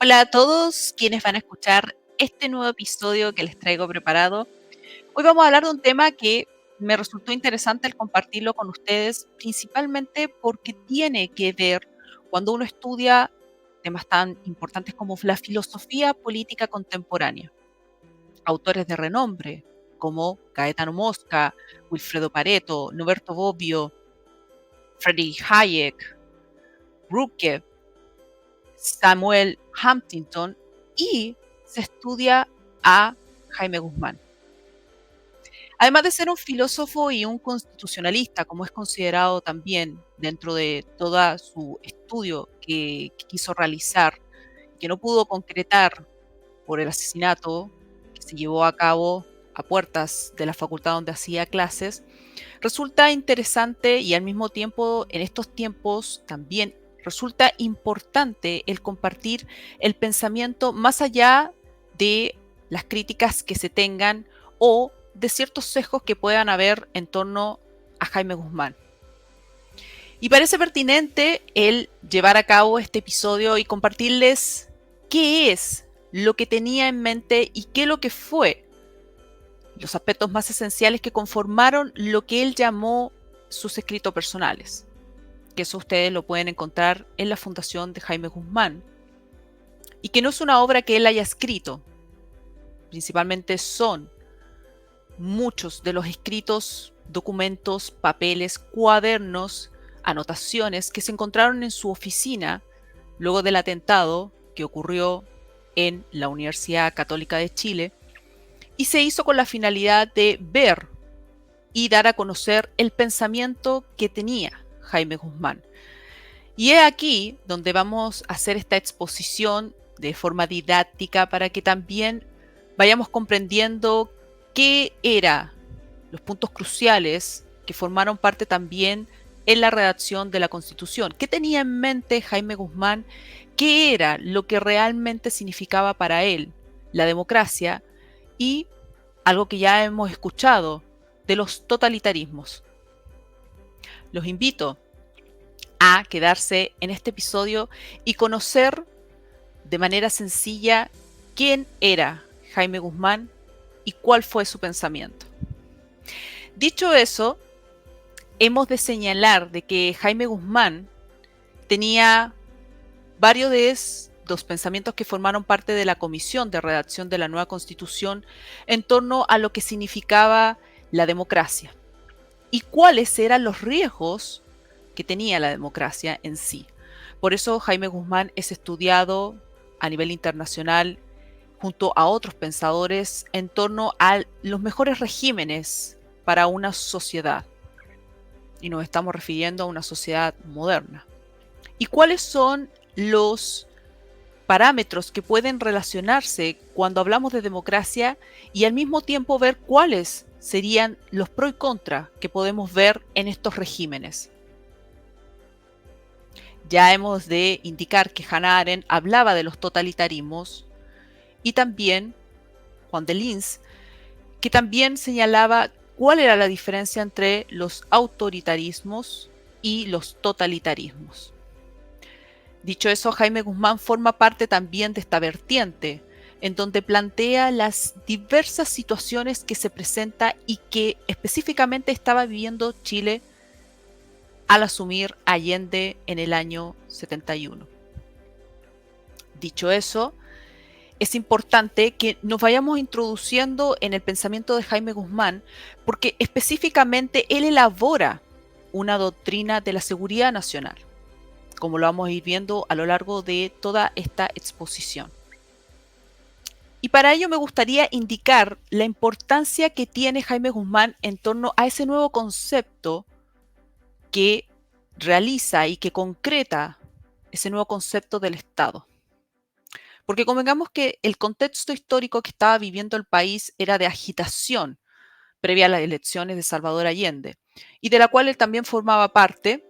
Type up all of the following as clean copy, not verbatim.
Hola a todos quienes van a escuchar este nuevo episodio que les traigo preparado. Hoy vamos a hablar de un tema que me resultó interesante el compartirlo con ustedes, principalmente porque tiene que ver cuando uno estudia temas tan importantes como la filosofía política contemporánea. Autores de renombre como Gaetano Mosca, Wilfredo Pareto, Norberto Bobbio, Friedrich Hayek, Ruke, Samuel Huntington y se estudia a Jaime Guzmán. Además de ser un filósofo y un constitucionalista, como es considerado también dentro de todo su estudio que quiso realizar, que no pudo concretar por el asesinato que se llevó a cabo a puertas de la facultad donde hacía clases, resulta interesante y al mismo tiempo, en estos tiempos también resulta importante el compartir el pensamiento más allá de las críticas que se tengan o de ciertos sesgos que puedan haber en torno a Jaime Guzmán. Y parece pertinente el llevar a cabo este episodio y compartirles qué es lo que tenía en mente y qué es lo que fue los aspectos más esenciales que conformaron lo que él llamó sus escritos personales, que eso ustedes lo pueden encontrar en la Fundación de Jaime Guzmán, y que no es una obra que él haya escrito, principalmente son muchos de los escritos, documentos, papeles, cuadernos, anotaciones que se encontraron en su oficina luego del atentado que ocurrió en la Universidad Católica de Chile, y se hizo con la finalidad de ver y dar a conocer el pensamiento que tenía Jaime Guzmán. Y es aquí donde vamos a hacer esta exposición de forma didáctica para que también vayamos comprendiendo qué eran los puntos cruciales que formaron parte también en la redacción de la Constitución. ¿Qué tenía en mente Jaime Guzmán? ¿Qué era lo que realmente significaba para él la democracia? Y algo que ya hemos escuchado, de los totalitarismos. Los invito a quedarse en este episodio y conocer de manera sencilla quién era Jaime Guzmán y cuál fue su pensamiento. Dicho eso, hemos de señalar de que Jaime Guzmán tenía varios de los pensamientos que formaron parte de la comisión de redacción de la nueva Constitución en torno a lo que significaba la democracia y cuáles eran los riesgos que tenía la democracia en sí. Por eso Jaime Guzmán es estudiado a nivel internacional junto a otros pensadores en torno a los mejores regímenes para una sociedad. Y nos estamos refiriendo a una sociedad moderna. ¿Y cuáles son los parámetros que pueden relacionarse cuando hablamos de democracia y al mismo tiempo ver cuáles serían los pros y contras que podemos ver en estos regímenes? Ya hemos de indicar que Hannah Arendt hablaba de los totalitarismos y también Juan de Linz, que también señalaba cuál era la diferencia entre los autoritarismos y los totalitarismos. Dicho eso, Jaime Guzmán forma parte también de esta vertiente, en donde plantea las diversas situaciones que se presenta y que específicamente estaba viviendo Chile al asumir Allende en el año 71. Dicho eso, es importante que nos vayamos introduciendo en el pensamiento de Jaime Guzmán, porque específicamente él elabora una doctrina de la seguridad nacional, como lo vamos a ir viendo a lo largo de toda esta exposición. Y para ello me gustaría indicar la importancia que tiene Jaime Guzmán en torno a ese nuevo concepto que realiza y que concreta ese nuevo concepto del Estado. Porque convengamos que el contexto histórico que estaba viviendo el país era de agitación previa a las elecciones de Salvador Allende, y de la cual él también formaba parte,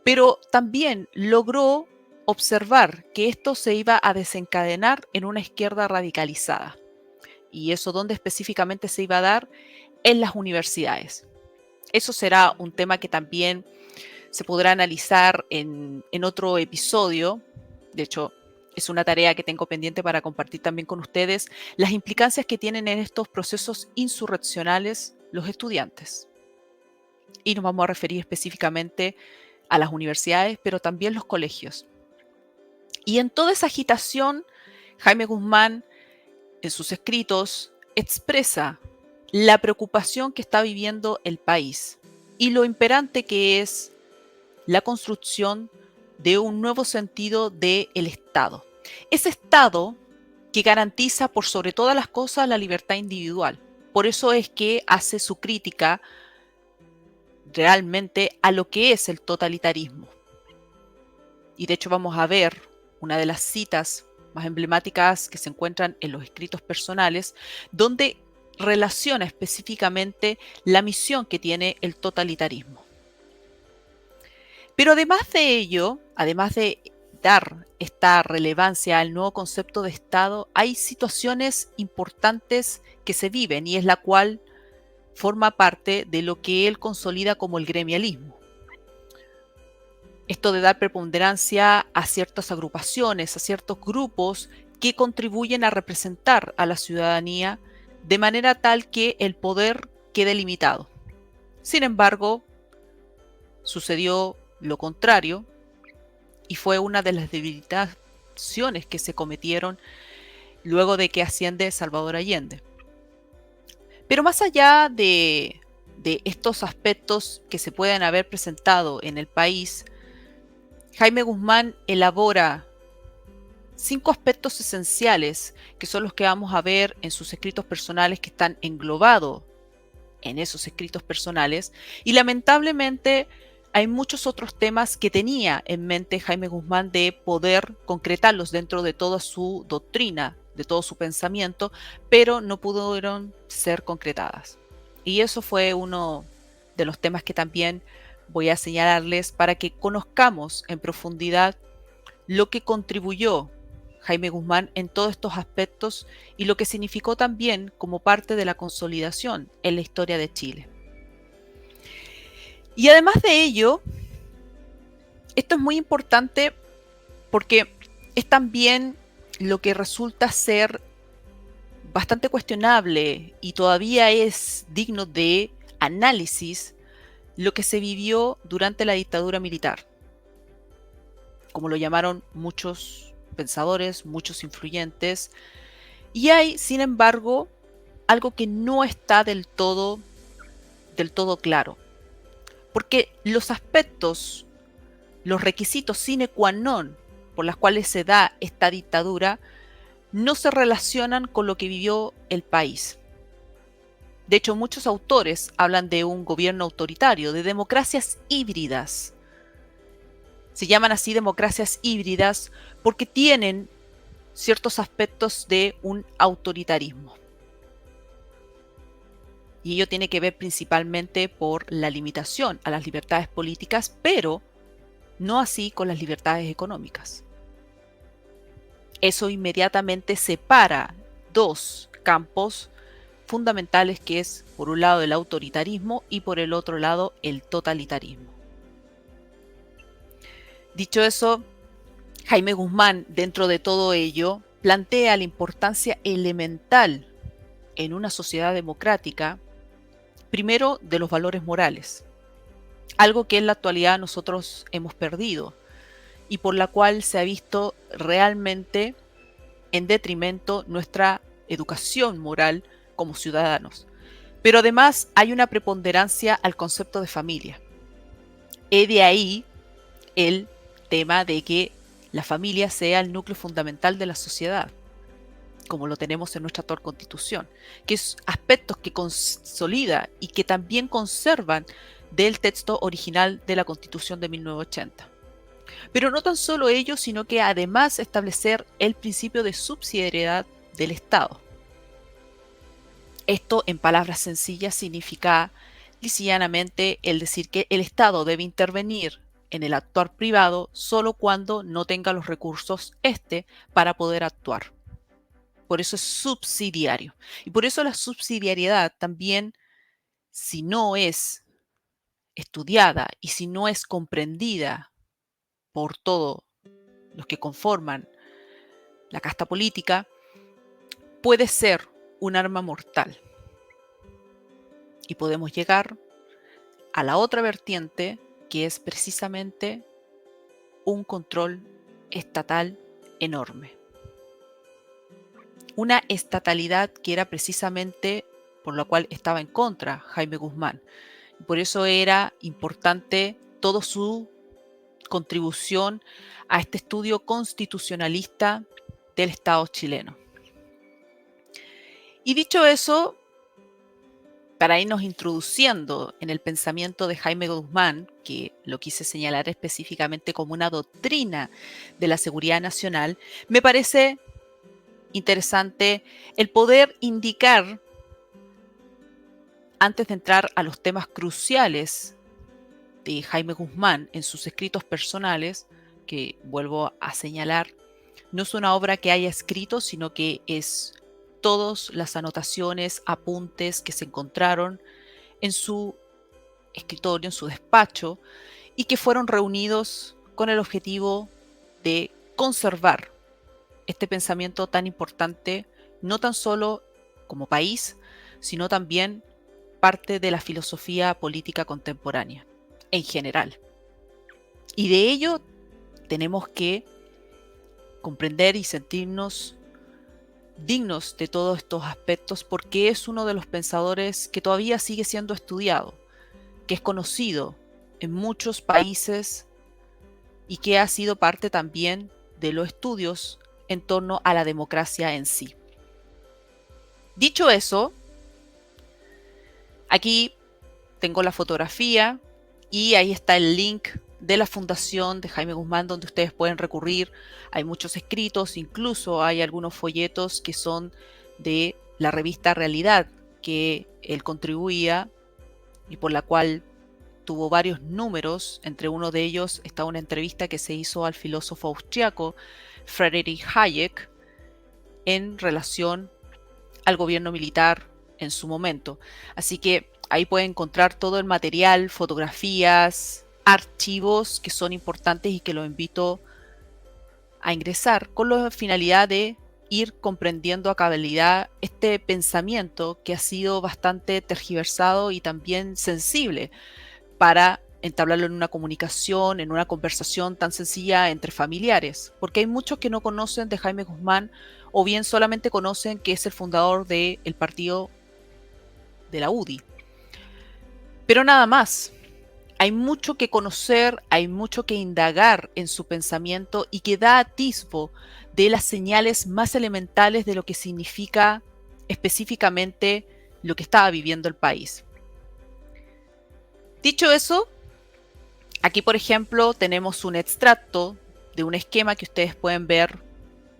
pero también logró observar que esto se iba a desencadenar en una izquierda radicalizada. Y eso donde específicamente se iba a dar en las universidades. Eso será un tema que también se podrá analizar en otro episodio. De hecho, es una tarea que tengo pendiente para compartir también con ustedes, las implicancias que tienen en estos procesos insurreccionales los estudiantes. Y nos vamos a referir específicamente a las universidades, pero también los colegios. Y en toda esa agitación, Jaime Guzmán, en sus escritos, expresa la preocupación que está viviendo el país y lo imperante que es la construcción de un nuevo sentido del Estado. Ese Estado que garantiza por sobre todas las cosas la libertad individual. Por eso es que hace su crítica realmente a lo que es el totalitarismo. Y de hecho vamos a ver una de las citas más emblemáticas que se encuentran en los escritos personales, donde relaciona específicamente la misión que tiene el totalitarismo. Pero además de ello, además de dar esta relevancia al nuevo concepto de Estado, hay situaciones importantes que se viven y es la cual forma parte de lo que él consolida como el gremialismo. Esto de dar preponderancia a ciertas agrupaciones, a ciertos grupos que contribuyen a representar a la ciudadanía de manera tal que el poder quede limitado. Sin embargo, sucedió lo contrario y fue una de las debilitaciones que se cometieron luego de que asciende Salvador Allende. Pero más allá de estos aspectos que se pueden haber presentado en el país, Jaime Guzmán elabora 5 aspectos esenciales que son los que vamos a ver en sus escritos personales que están englobados en esos escritos personales y lamentablemente hay muchos otros temas que tenía en mente Jaime Guzmán de poder concretarlos dentro de toda su doctrina, de todo su pensamiento, pero no pudieron ser concretadas. Y eso fue uno de los temas que también voy a señalarles para que conozcamos en profundidad lo que contribuyó Jaime Guzmán en todos estos aspectos y lo que significó también como parte de la consolidación en la historia de Chile. Y además de ello, esto es muy importante porque es también lo que resulta ser bastante cuestionable y todavía es digno de análisis lo que se vivió durante la dictadura militar, como lo llamaron muchos pensadores, muchos influyentes, y hay, sin embargo, algo que no está del todo claro, porque los aspectos, los requisitos sine qua non por los cuales se da esta dictadura no se relacionan con lo que vivió el país. De hecho, muchos autores hablan de un gobierno autoritario, de democracias híbridas. Se llaman así democracias híbridas porque tienen ciertos aspectos de un autoritarismo. Y ello tiene que ver principalmente por la limitación a las libertades políticas, pero no así con las libertades económicas. Eso inmediatamente separa dos campos fundamentales que es por un lado el autoritarismo y por el otro lado el totalitarismo. Dicho eso, Jaime Guzmán, dentro de todo ello, plantea la importancia elemental en una sociedad democrática, primero de los valores morales, algo que en la actualidad nosotros hemos perdido y por la cual se ha visto realmente en detrimento nuestra educación moral como ciudadanos. Pero además hay una preponderancia al concepto de familia. Y de ahí el tema de que la familia sea el núcleo fundamental de la sociedad, como lo tenemos en nuestra actual constitución, que es aspectos que consolida y que también conservan del texto original de la constitución de 1980. Pero no tan solo ello, sino que además establecer el principio de subsidiariedad del Estado. Esto, en palabras sencillas, significa lisianamente el decir que el Estado debe intervenir en el actuar privado solo cuando no tenga los recursos para poder actuar. Por eso es subsidiario. Y por eso la subsidiariedad también, si no es estudiada y si no es comprendida por todos los que conforman la casta política, puede ser un arma mortal. Y podemos llegar a la otra vertiente, que es precisamente un control estatal enorme. Una estatalidad que era precisamente por la cual estaba en contra Jaime Guzmán. Por eso era importante toda su contribución a este estudio constitucionalista del Estado chileno. Y dicho eso, para irnos introduciendo en el pensamiento de Jaime Guzmán, que lo quise señalar específicamente como una doctrina de la seguridad nacional, me parece interesante el poder indicar, antes de entrar a los temas cruciales de Jaime Guzmán en sus escritos personales, que vuelvo a señalar, no es una obra que haya escrito, sino que es todas las anotaciones, apuntes que se encontraron en su escritorio, en su despacho, y que fueron reunidos con el objetivo de conservar este pensamiento tan importante, no tan solo como país, sino también parte de la filosofía política contemporánea en general. Y de ello tenemos que comprender y sentirnos dignos de todos estos aspectos, porque es uno de los pensadores que todavía sigue siendo estudiado, que es conocido en muchos países y que ha sido parte también de los estudios en torno a la democracia en sí. Dicho eso, aquí tengo la fotografía y ahí está el link de la fundación de Jaime Guzmán, donde ustedes pueden recurrir. Hay muchos escritos, incluso hay algunos folletos que son de la revista Realidad, que él contribuía y por la cual tuvo varios números. Entre uno de ellos está una entrevista que se hizo al filósofo austriaco Friedrich Hayek en relación al gobierno militar en su momento. Así que ahí pueden encontrar todo el material, fotografías, archivos que son importantes y que los invito a ingresar con la finalidad de ir comprendiendo a cabalidad este pensamiento que ha sido bastante tergiversado y también sensible para entablarlo en una comunicación, en una conversación tan sencilla entre familiares, porque hay muchos que no conocen de Jaime Guzmán o bien solamente conocen que es el fundador del partido de la UDI. Pero nada más. Hay mucho que conocer, hay mucho que indagar en su pensamiento y que da atisbo de las señales más elementales de lo que significa específicamente lo que estaba viviendo el país. Dicho eso, aquí por ejemplo tenemos un extracto de un esquema que ustedes pueden ver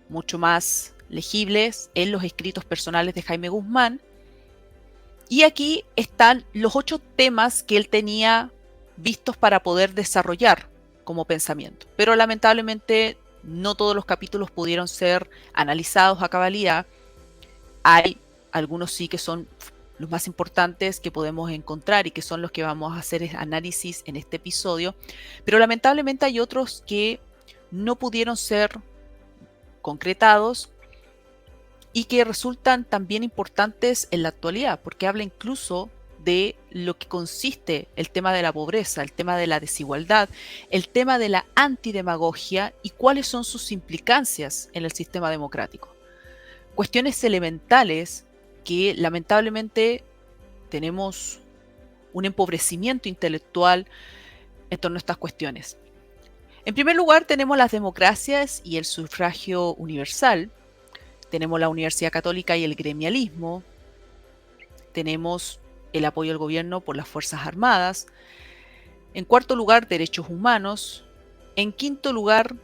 mucho más legibles en los escritos personales de Jaime Guzmán. Y aquí están los 8 temas que él tenía vistos para poder desarrollar como pensamiento. Pero lamentablemente no todos los capítulos pudieron ser analizados a cabalidad. Hay algunos sí que son los más importantes que podemos encontrar y que son los que vamos a hacer análisis en este episodio. Pero lamentablemente hay otros que no pudieron ser concretados y que resultan también importantes en la actualidad, porque habla incluso de lo que consiste el tema de la pobreza, el tema de la desigualdad, el tema de la antidemagogia y cuáles son sus implicancias en el sistema democrático. Cuestiones elementales que lamentablemente tenemos un empobrecimiento intelectual en torno a estas cuestiones. En primer lugar, tenemos las democracias y el sufragio universal. Tenemos la Universidad Católica y el gremialismo. Tenemos el apoyo al gobierno por las Fuerzas Armadas. En cuarto lugar, derechos humanos. En quinto lugar,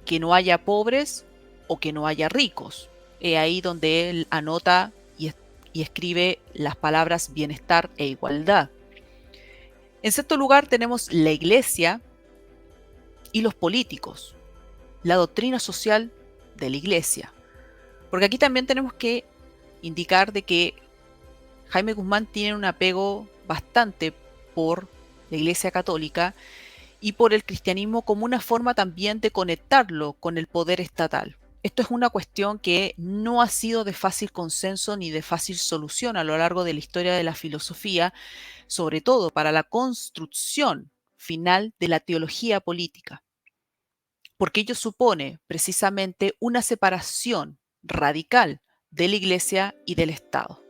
que no haya pobres o que no haya ricos. Es ahí donde él anota y escribe las palabras bienestar e igualdad. En sexto lugar, tenemos la Iglesia y los políticos. La doctrina social de la Iglesia. Porque aquí también tenemos que indicar de que Jaime Guzmán tiene un apego bastante por la Iglesia Católica y por el cristianismo como una forma también de conectarlo con el poder estatal. Esto es una cuestión que no ha sido de fácil consenso ni de fácil solución a lo largo de la historia de la filosofía, sobre todo para la construcción final de la teología política, porque ello supone precisamente una separación radical de la Iglesia y del Estado.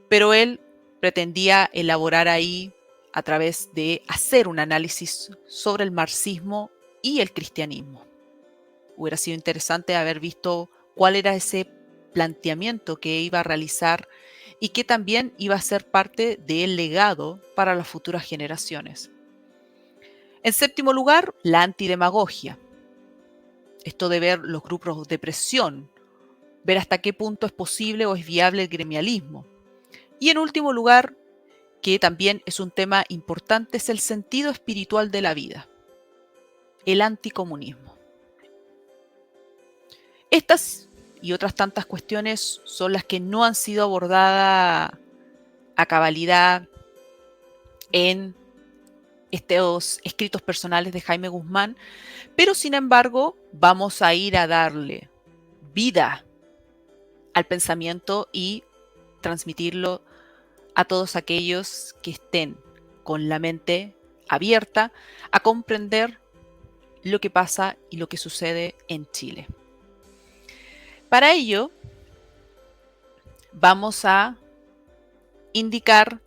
Pero él pretendía elaborar ahí a través de hacer un análisis sobre el marxismo y el cristianismo. Hubiera sido interesante haber visto cuál era ese planteamiento que iba a realizar y que también iba a ser parte del legado para las futuras generaciones. En séptimo lugar, la antidemagogia. Esto de ver los grupos de presión, ver hasta qué punto es posible o es viable el gremialismo. Y en último lugar, que también es un tema importante, es el sentido espiritual de la vida, el anticomunismo. Estas y otras tantas cuestiones son las que no han sido abordadas a cabalidad en estos escritos personales de Jaime Guzmán, pero sin embargo vamos a ir a darle vida al pensamiento y transmitirlo a todos aquellos que estén con la mente abierta a comprender lo que pasa y lo que sucede en Chile. Para ello, vamos a indicar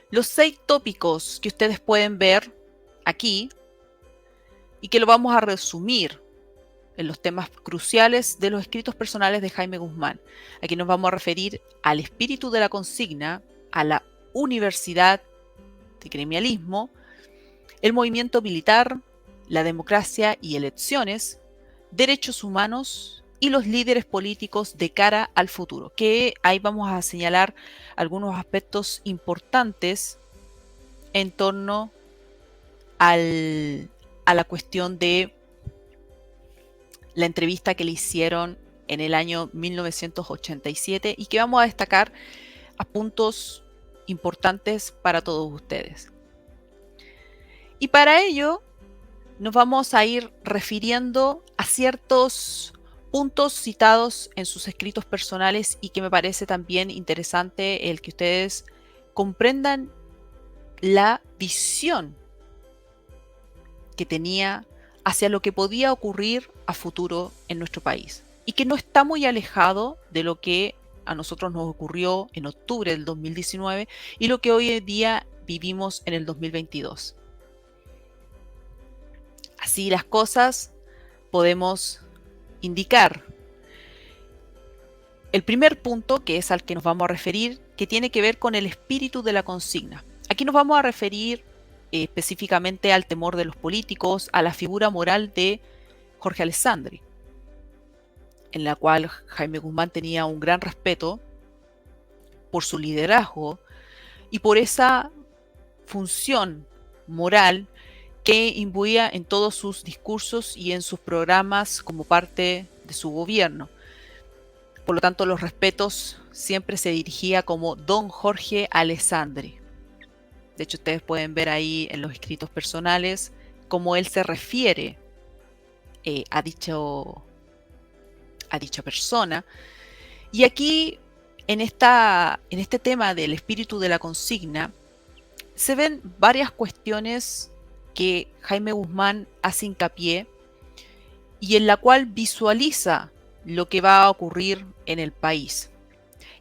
los 6 tópicos que ustedes pueden ver aquí y que lo vamos a resumir en los temas cruciales de los escritos personales de Jaime Guzmán. Aquí nos vamos a referir al espíritu de la consigna, a la universidad de gremialismo, el movimiento militar, la democracia y elecciones, derechos humanos y los líderes políticos de cara al futuro, que ahí vamos a señalar algunos aspectos importantes en torno a la cuestión de la entrevista que le hicieron en el año 1987 y que vamos a destacar a puntos importantes para todos ustedes. Y para ello nos vamos a ir refiriendo a ciertos puntos citados en sus escritos personales y que me parece también interesante el que ustedes comprendan la visión que tenía hacia lo que podía ocurrir a futuro en nuestro país y que no está muy alejado de lo que a nosotros nos ocurrió en octubre del 2019 y lo que hoy en día vivimos en el 2022. Así las cosas, podemos indicar el primer punto, que es al que nos vamos a referir, que tiene que ver con el espíritu de la consigna. Aquí nos vamos a referir específicamente al temor de los políticos, a la figura moral de Jorge Alessandri, en la cual Jaime Guzmán tenía un gran respeto por su liderazgo y por esa función moral que imbuía en todos sus discursos y en sus programas como parte de su gobierno. Por lo tanto, los respetos siempre se dirigía como Don Jorge Alessandri. De hecho, ustedes pueden ver ahí en los escritos personales cómo él se refiere a dicha persona. Y aquí, en este tema del espíritu de la consigna, se ven varias cuestiones que Jaime Guzmán hace hincapié y en la cual visualiza lo que va a ocurrir en el país.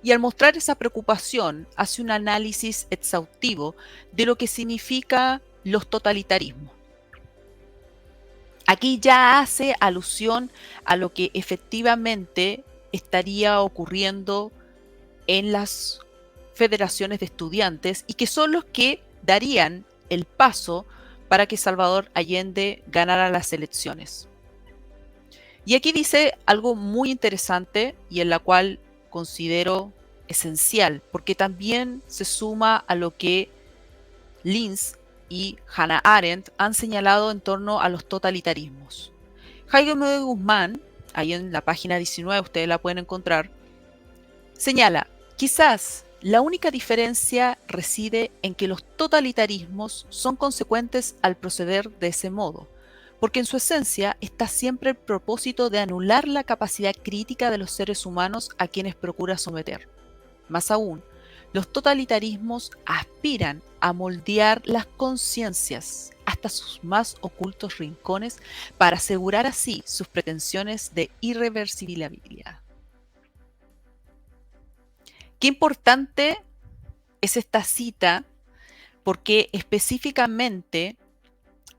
Y al mostrar esa preocupación, hace un análisis exhaustivo de lo que significa los totalitarismos. Aquí ya hace alusión a lo que efectivamente estaría ocurriendo en las federaciones de estudiantes y que son los que darían el paso para que Salvador Allende ganara las elecciones. Y aquí dice algo muy interesante y en la cual considero esencial, porque también se suma a lo que Linz y Hannah Arendt han señalado en torno a los totalitarismos. Jaime Guzmán, ahí en la página 19 ustedes la pueden encontrar, señala, quizás la única diferencia reside en que los totalitarismos son consecuentes al proceder de ese modo, porque en su esencia está siempre el propósito de anular la capacidad crítica de los seres humanos a quienes procura someter. Más aún, los totalitarismos aspiran a moldear las conciencias hasta sus más ocultos rincones para asegurar así sus pretensiones de irreversibilidad. Qué importante es esta cita, porque específicamente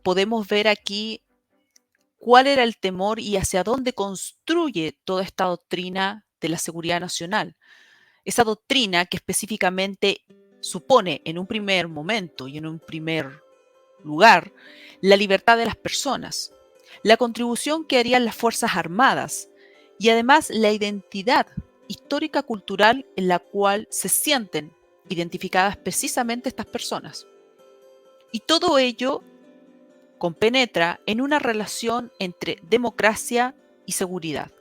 podemos ver aquí cuál era el temor y hacia dónde construye toda esta doctrina de la seguridad nacional. Esa doctrina que específicamente supone en un primer momento y en un primer lugar la libertad de las personas, la contribución que harían las Fuerzas Armadas y además la identidad histórica cultural en la cual se sienten identificadas precisamente estas personas. Y todo ello compenetra en una relación entre democracia y seguridad.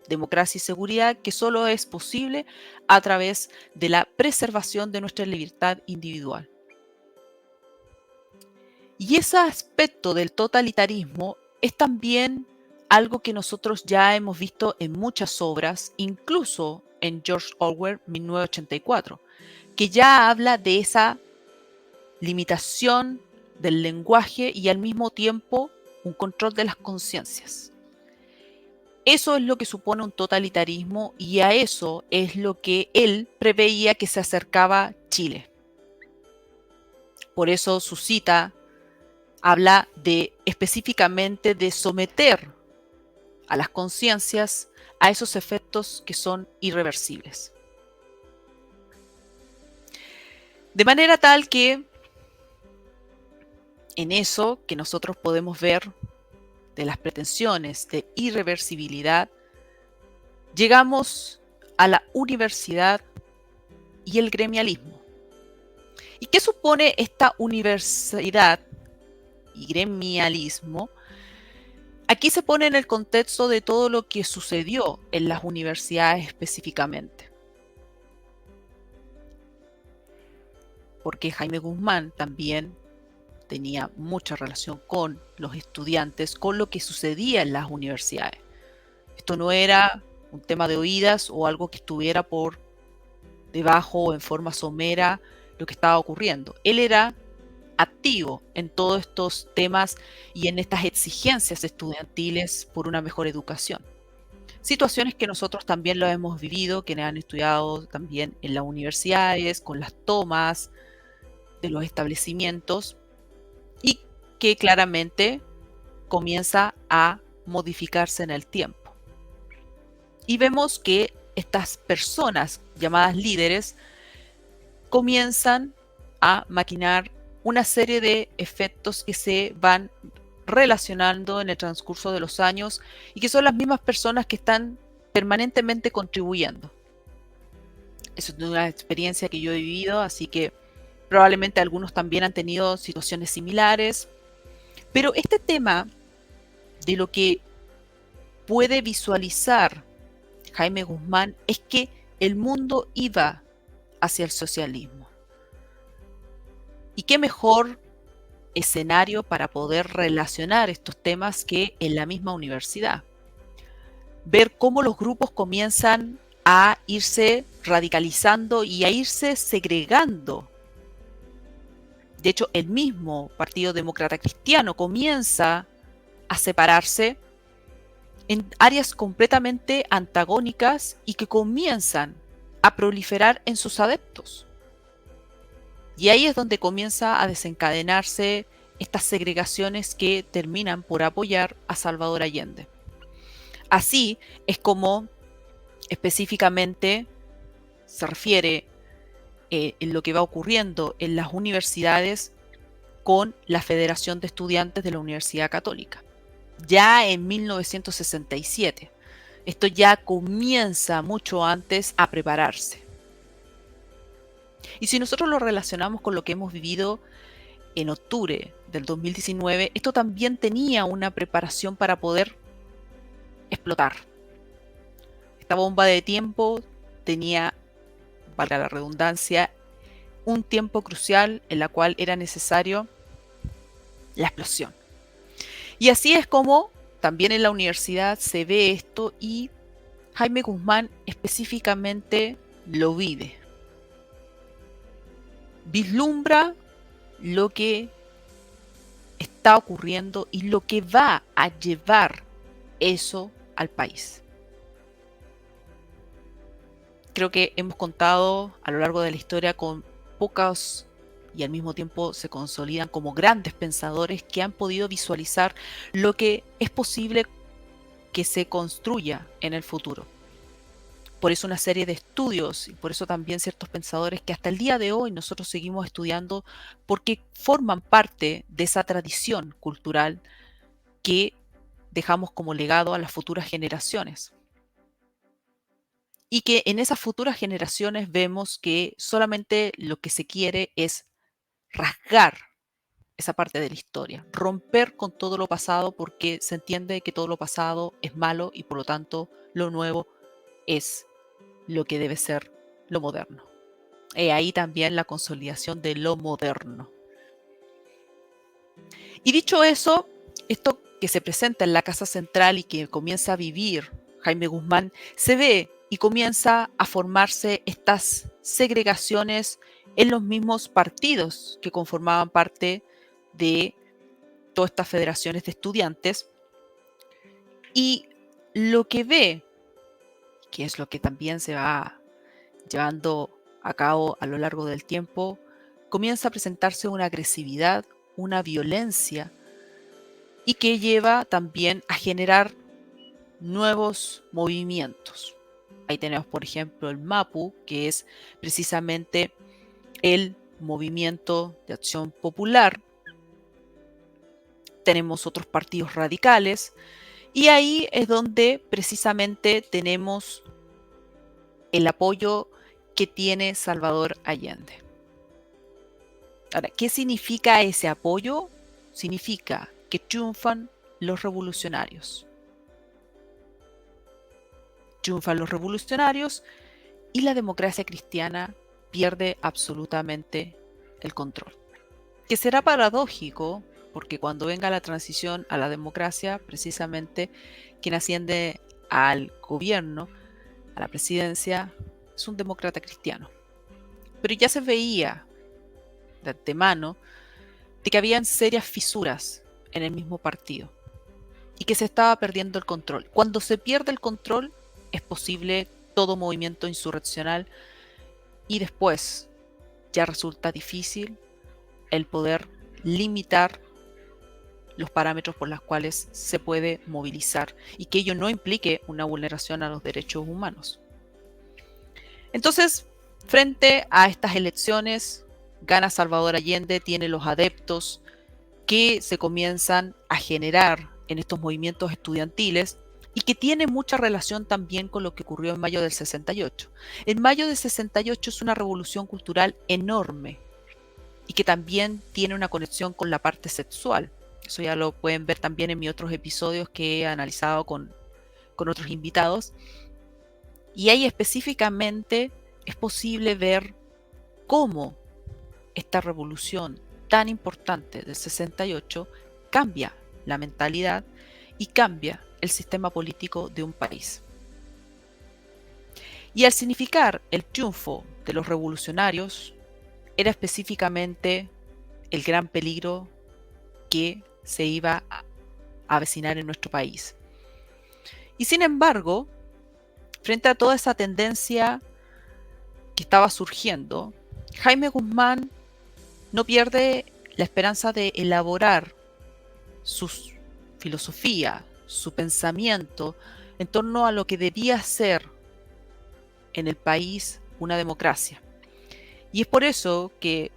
Democracia y seguridad que solo es posible a través de la preservación de nuestra libertad individual. Y ese aspecto del totalitarismo es también algo que nosotros ya hemos visto en muchas obras, incluso en George Orwell 1984, que ya habla de esa limitación del lenguaje y al mismo tiempo un control de las conciencias. Eso es lo que supone un totalitarismo y a eso es lo que él preveía que se acercaba Chile. Por eso su cita habla de específicamente de someter a las conciencias a esos efectos que son irreversibles. De manera tal que en eso que nosotros podemos ver de las pretensiones de irreversibilidad, llegamos a la universidad y el gremialismo. ¿Y qué supone esta universidad y gremialismo? Aquí se pone en el contexto de todo lo que sucedió en las universidades específicamente. Porque Jaime Guzmán también tenía mucha relación con los estudiantes, con lo que sucedía en las universidades. Esto no era un tema de oídas o algo que estuviera por debajo o en forma somera lo que estaba ocurriendo. Él era activo en todos estos temas y en estas exigencias estudiantiles por una mejor educación. Situaciones que nosotros también lo hemos vivido, que han estudiado también en las universidades, con las tomas de los establecimientos y que claramente comienza a modificarse en el tiempo. Y vemos que estas personas llamadas líderes comienzan a maquinar una serie de efectos que se van relacionando en el transcurso de los años y que son las mismas personas que están permanentemente contribuyendo. Eso es una experiencia que yo he vivido, así que probablemente algunos también han tenido situaciones similares. Pero este tema de lo que puede visualizar Jaime Guzmán es que el mundo iba hacia el socialismo. ¿Y qué mejor escenario para poder relacionar estos temas que en la misma universidad? Ver cómo los grupos comienzan a irse radicalizando y a irse segregando. De hecho, el mismo Partido Demócrata Cristiano comienza a separarse en áreas completamente antagónicas y que comienzan a proliferar en sus adeptos. Y ahí es donde comienza a desencadenarse estas segregaciones que terminan por apoyar a Salvador Allende. Así es como específicamente se refiere en lo que va ocurriendo en las universidades con la Federación de Estudiantes de la Universidad Católica. Ya en 1967. Esto ya comienza mucho antes a prepararse. Y si nosotros lo relacionamos con lo que hemos vivido en octubre del 2019, esto también tenía una preparación para poder explotar. Esta bomba de tiempo tenía, valga la redundancia, un tiempo crucial en la cual era necesario la explosión. Y así es como también en la universidad se ve esto y Jaime Guzmán específicamente lo vive. Vislumbra lo que está ocurriendo y lo que va a llevar eso al país. Creo que hemos contado a lo largo de la historia con pocos y al mismo tiempo se consolidan como grandes pensadores que han podido visualizar lo que es posible que se construya en el futuro. Por eso una serie de estudios y por eso también ciertos pensadores que hasta el día de hoy nosotros seguimos estudiando porque forman parte de esa tradición cultural que dejamos como legado a las futuras generaciones. Y que en esas futuras generaciones vemos que solamente lo que se quiere es rasgar esa parte de la historia, romper con todo lo pasado porque se entiende que todo lo pasado es malo y por lo tanto lo nuevo es lo que debe ser lo moderno. Y ahí también la consolidación de lo moderno. Y dicho eso, esto que se presenta en la Casa Central y que comienza a vivir Jaime Guzmán, se ve y comienza a formarse estas segregaciones en los mismos partidos que conformaban parte de todas estas federaciones de estudiantes. Y lo que ve, que es lo que también se va llevando a cabo a lo largo del tiempo, comienza a presentarse una agresividad, una violencia y que lleva también a generar nuevos movimientos. Ahí tenemos, por ejemplo, el MAPU, que es precisamente el movimiento de acción popular. Tenemos otros partidos radicales y ahí es donde precisamente tenemos el apoyo que tiene Salvador Allende. Ahora, ¿qué significa ese apoyo? Significa que triunfan los revolucionarios. Triunfan los revolucionarios y la democracia cristiana pierde absolutamente el control. Que será paradójico, porque cuando venga la transición a la democracia, precisamente quien asciende al gobierno, a la presidencia, es un demócrata cristiano. Pero ya se veía de antemano de que habían serias fisuras en el mismo partido y que se estaba perdiendo el control. Cuando se pierde el control, es posible todo movimiento insurreccional y después ya resulta difícil el poder limitar los parámetros por los cuales se puede movilizar y que ello no implique una vulneración a los derechos humanos. Entonces, frente a estas elecciones, gana Salvador Allende, tiene los adeptos que se comienzan a generar en estos movimientos estudiantiles y que tiene mucha relación también con lo que ocurrió en mayo del 68. En mayo del 68 es una revolución cultural enorme y que también tiene una conexión con la parte sexual. Eso ya lo pueden ver también en mis otros episodios que he analizado con otros invitados. Y ahí específicamente es posible ver cómo esta revolución tan importante del 68 cambia la mentalidad y cambia el sistema político de un país. Y al significar el triunfo de los revolucionarios, era específicamente el gran peligro que se iba a avecinar en nuestro país. Y sin embargo, frente a toda esa tendencia que estaba surgiendo, Jaime Guzmán no pierde la esperanza de elaborar su filosofía, su pensamiento en torno a lo que debía ser en el país una democracia. Y es por eso que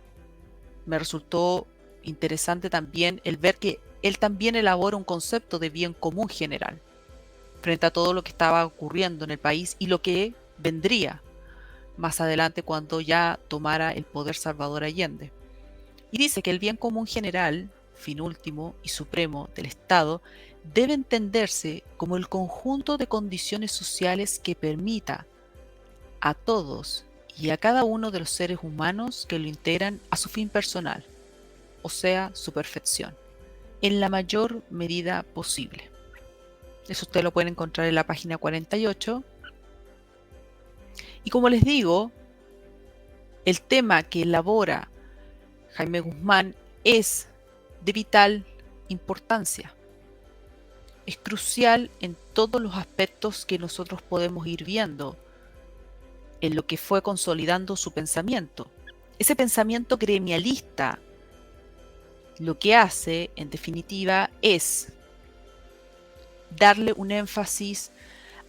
me resultó interesante también el ver que él también elabora un concepto de bien común general frente a todo lo que estaba ocurriendo en el país y lo que vendría más adelante cuando ya tomara el poder Salvador Allende. Y dice que el bien común general, fin último y supremo del Estado, debe entenderse como el conjunto de condiciones sociales que permita a todos y a cada uno de los seres humanos que lo integran a su fin personal, o sea, su perfección. en la mayor medida posible. Eso usted lo pueden encontrar en la página 48. Y como les digo, el tema que elabora Jaime Guzmán es de vital importancia. Es crucial en todos los aspectos que nosotros podemos ir viendo en lo que fue consolidando su pensamiento. Ese pensamiento gremialista lo que hace, en definitiva, es darle un énfasis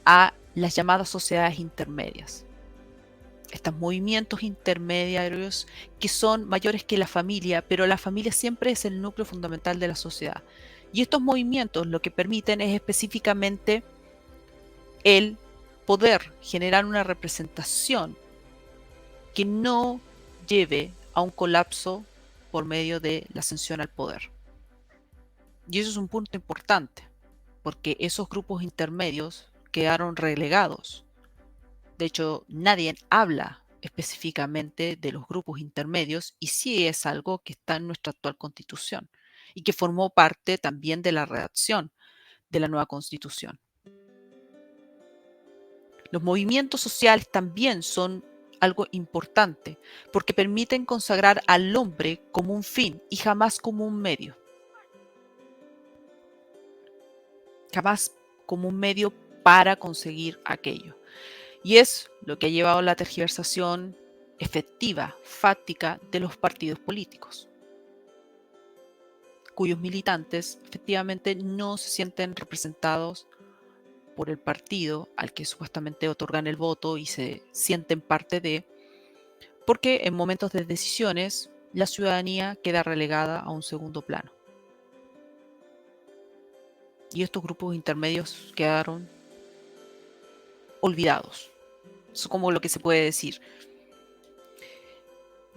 a las llamadas sociedades intermedias. Estos movimientos intermediarios que son mayores que la familia, pero la familia siempre es el núcleo fundamental de la sociedad. Y estos movimientos lo que permiten es específicamente el poder generar una representación que no lleve a un colapso por medio de la ascensión al poder. Y eso es un punto importante, porque esos grupos intermedios quedaron relegados. De hecho, nadie habla específicamente de los grupos intermedios y sí es algo que está en nuestra actual constitución y que formó parte también de la redacción de la nueva constitución. Los movimientos sociales también son algo importante porque permiten consagrar al hombre como un fin y jamás como un medio. Jamás como un medio para conseguir aquello. Y es lo que ha llevado a la tergiversación efectiva, fáctica de los partidos políticos, cuyos militantes efectivamente no se sienten representados por el partido al que supuestamente otorgan el voto y se sienten parte de, porque en momentos de decisiones la ciudadanía queda relegada a un segundo plano. Y estos grupos intermedios quedaron olvidados. Eso es como lo que se puede decir.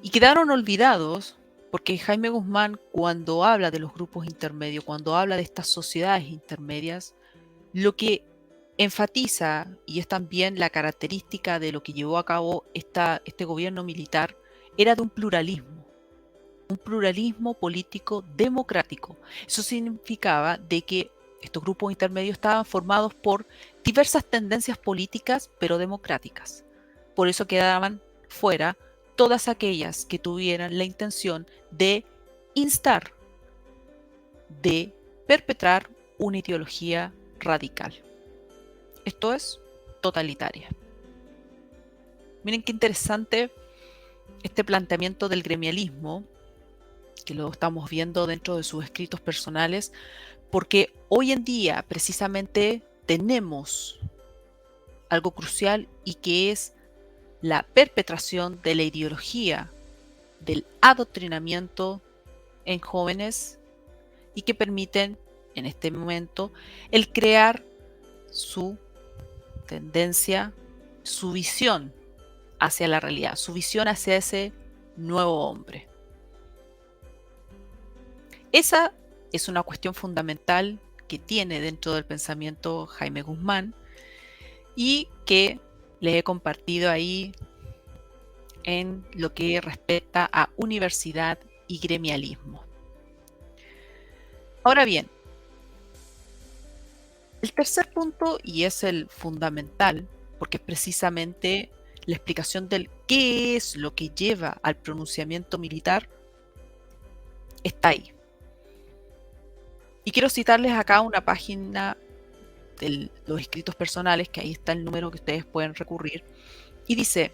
Y quedaron olvidados porque Jaime Guzmán, cuando habla de los grupos intermedios, cuando habla de estas sociedades intermedias, lo que enfatiza, y es también la característica de lo que llevó a cabo este gobierno militar, era de un pluralismo político democrático. Eso significaba de que estos grupos intermedios estaban formados por diversas tendencias políticas, pero democráticas. Por eso quedaban fuera todas aquellas que tuvieran la intención de instar, de perpetrar una ideología radical. Esto es totalitaria. Miren qué interesante este planteamiento del gremialismo, que lo estamos viendo dentro de sus escritos personales, porque hoy en día precisamente tenemos algo crucial y que es la perpetración de la ideología del adoctrinamiento en jóvenes y que permiten en este momento el crear su tendencia, su visión hacia la realidad, su visión hacia ese nuevo hombre. Esa es una cuestión fundamental que tiene dentro del pensamiento Jaime Guzmán y que les he compartido ahí en lo que respecta a universidad y gremialismo. Ahora bien, el tercer punto, y es el fundamental, porque es precisamente la explicación del qué es lo que lleva al pronunciamiento militar, está ahí. Y quiero citarles acá una página de los escritos personales, que ahí está el número que ustedes pueden recurrir, y dice: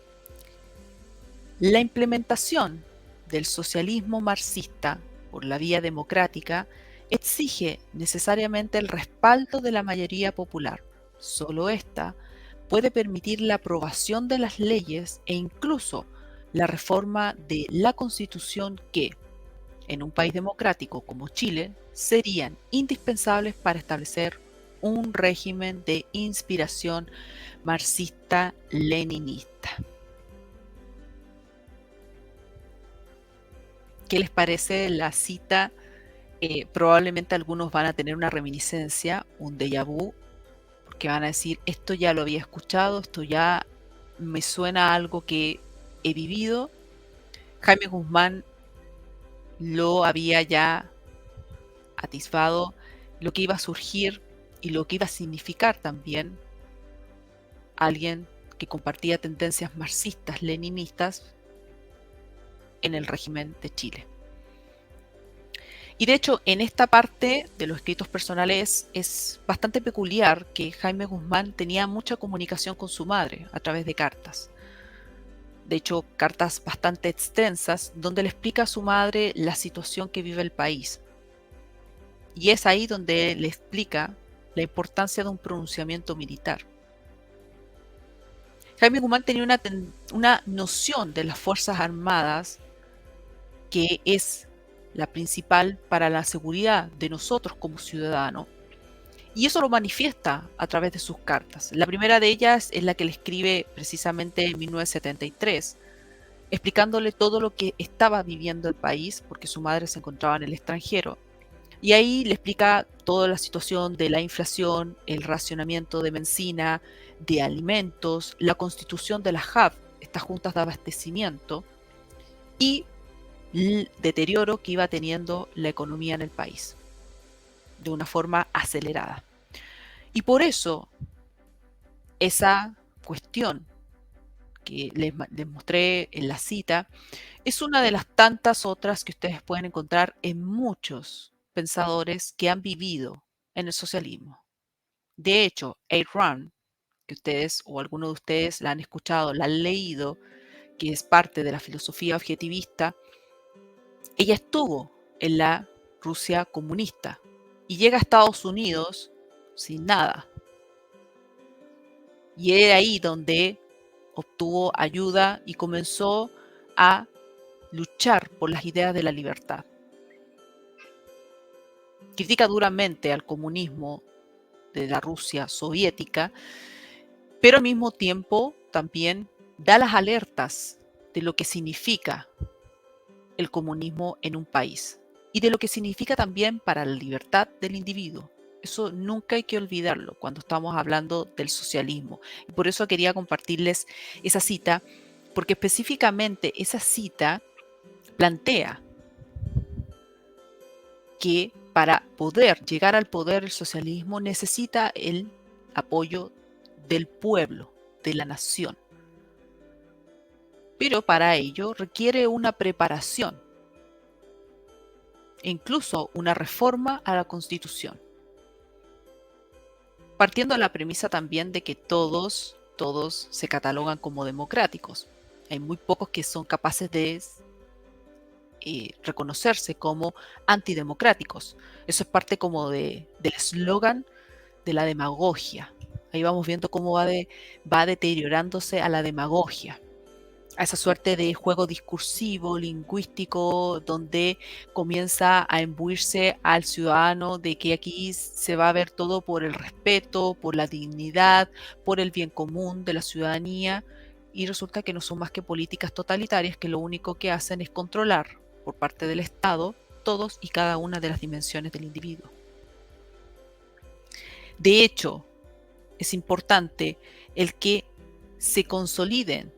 la implementación del socialismo marxista por la vía democrática exige necesariamente el respaldo de la mayoría popular. Solo esta puede permitir la aprobación de las leyes e incluso la reforma de la Constitución que, en un país democrático como Chile, serían indispensables para establecer un régimen de inspiración marxista-leninista. ¿Qué les parece la cita? Probablemente algunos van a tener una reminiscencia, un déjà vu, porque van a decir, esto ya lo había escuchado, esto ya me suena a algo que he vivido. Jaime Guzmán lo había ya atisbado lo que iba a surgir y lo que iba a significar también alguien que compartía tendencias marxistas, leninistas en el régimen de Chile. Y de hecho, en esta parte de los escritos personales es bastante peculiar que Jaime Guzmán tenía mucha comunicación con su madre a través de cartas. De hecho, cartas bastante extensas donde le explica a su madre la situación que vive el país. Y es ahí donde le explica la importancia de un pronunciamiento militar. Jaime Guzmán tenía una noción de las Fuerzas Armadas que es la principal para la seguridad de nosotros como ciudadanos. Y eso lo manifiesta a través de sus cartas. La primera de ellas es la que le escribe precisamente en 1973, explicándole todo lo que estaba viviendo el país, porque su madre se encontraba en el extranjero. Y ahí le explica toda la situación de la inflación, el racionamiento de benzina, de alimentos, la constitución de la JAB, estas juntas de abastecimiento, y el deterioro que iba teniendo la economía en el país de una forma acelerada. Y por eso esa cuestión que les mostré en la cita es una de las tantas otras que ustedes pueden encontrar en muchos pensadores que han vivido en el socialismo. De hecho, Ayn Rand, que ustedes o alguno de ustedes la han escuchado, la han leído, que es parte de la filosofía objetivista, ella estuvo en la Rusia comunista y llega a Estados Unidos sin nada. Y era ahí donde obtuvo ayuda y comenzó a luchar por las ideas de la libertad. Critica duramente al comunismo de la Rusia soviética, pero al mismo tiempo también da las alertas de lo que significa el comunismo en un país y de lo que significa también para la libertad del individuo. Eso nunca hay que olvidarlo cuando estamos hablando del socialismo. Y por eso quería compartirles esa cita, porque específicamente esa cita plantea que para poder llegar al poder el socialismo necesita el apoyo del pueblo, de la nación. Pero para ello requiere una preparación e incluso una reforma a la Constitución. Partiendo de la premisa también de que todos se catalogan como democráticos. Hay muy pocos que son capaces de reconocerse como antidemocráticos. Eso es parte como del eslogan de la demagogia. Ahí vamos viendo cómo va deteriorándose a la demagogia, a esa suerte de juego discursivo, lingüístico, donde comienza a imbuirse al ciudadano de que aquí se va a ver todo por el respeto, por la dignidad, por el bien común de la ciudadanía, y resulta que no son más que políticas totalitarias que lo único que hacen es controlar por parte del Estado todos y cada una de las dimensiones del individuo. De hecho, es importante el que se consoliden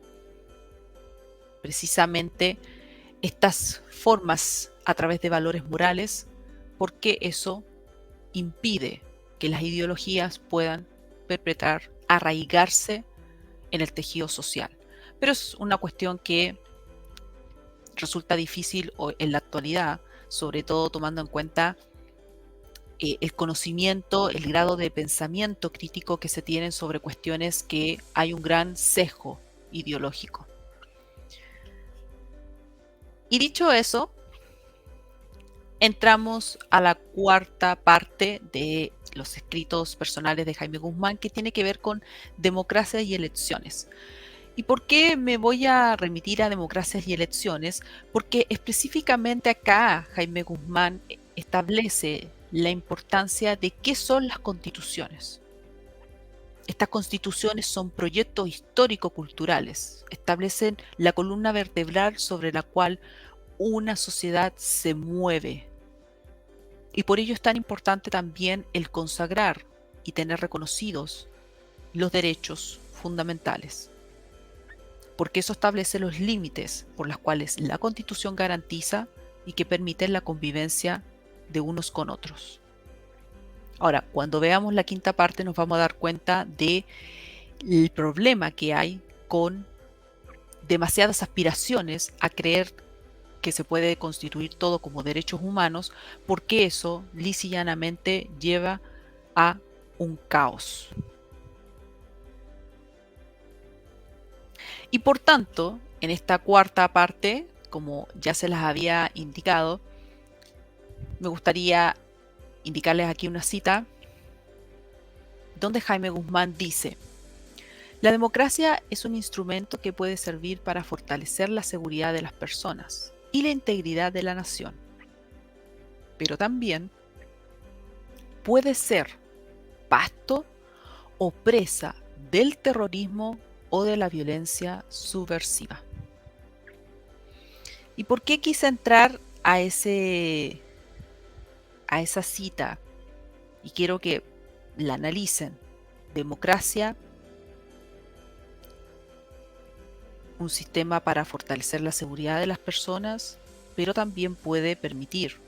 precisamente estas formas a través de valores morales, porque eso impide que las ideologías puedan perpetrar, arraigarse en el tejido social. Pero es una cuestión que resulta difícil en la actualidad, sobre todo tomando en cuenta el conocimiento, el grado de pensamiento crítico que se tienen sobre cuestiones que hay un gran sesgo ideológico. Y dicho eso, entramos a la cuarta parte de los escritos personales de Jaime Guzmán, que tiene que ver con democracia y elecciones. ¿Y por qué me voy a remitir a democracias y elecciones? Porque específicamente acá Jaime Guzmán establece la importancia de qué son las constituciones. Estas constituciones son proyectos histórico-culturales, establecen la columna vertebral sobre la cual una sociedad se mueve. Y por ello es tan importante también el consagrar y tener reconocidos los derechos fundamentales, porque eso establece los límites por los cuales la Constitución garantiza y que permiten la convivencia de unos con otros. Ahora, cuando veamos la quinta parte nos vamos a dar cuenta del problema que hay con demasiadas aspiraciones a creer que se puede constituir todo como derechos humanos, porque eso lisa y llanamente lleva a un caos. Y por tanto, en esta cuarta parte, como ya se las había indicado, me gustaría indicarles aquí una cita donde Jaime Guzmán dice: la democracia es un instrumento que puede servir para fortalecer la seguridad de las personas y la integridad de la nación, pero también puede ser pasto o presa del terrorismo o de la violencia subversiva. ¿Y por qué quise entrar a esa cita? Y quiero que la analicen. Democracia, un sistema para fortalecer la seguridad de las personas, pero también puede permitir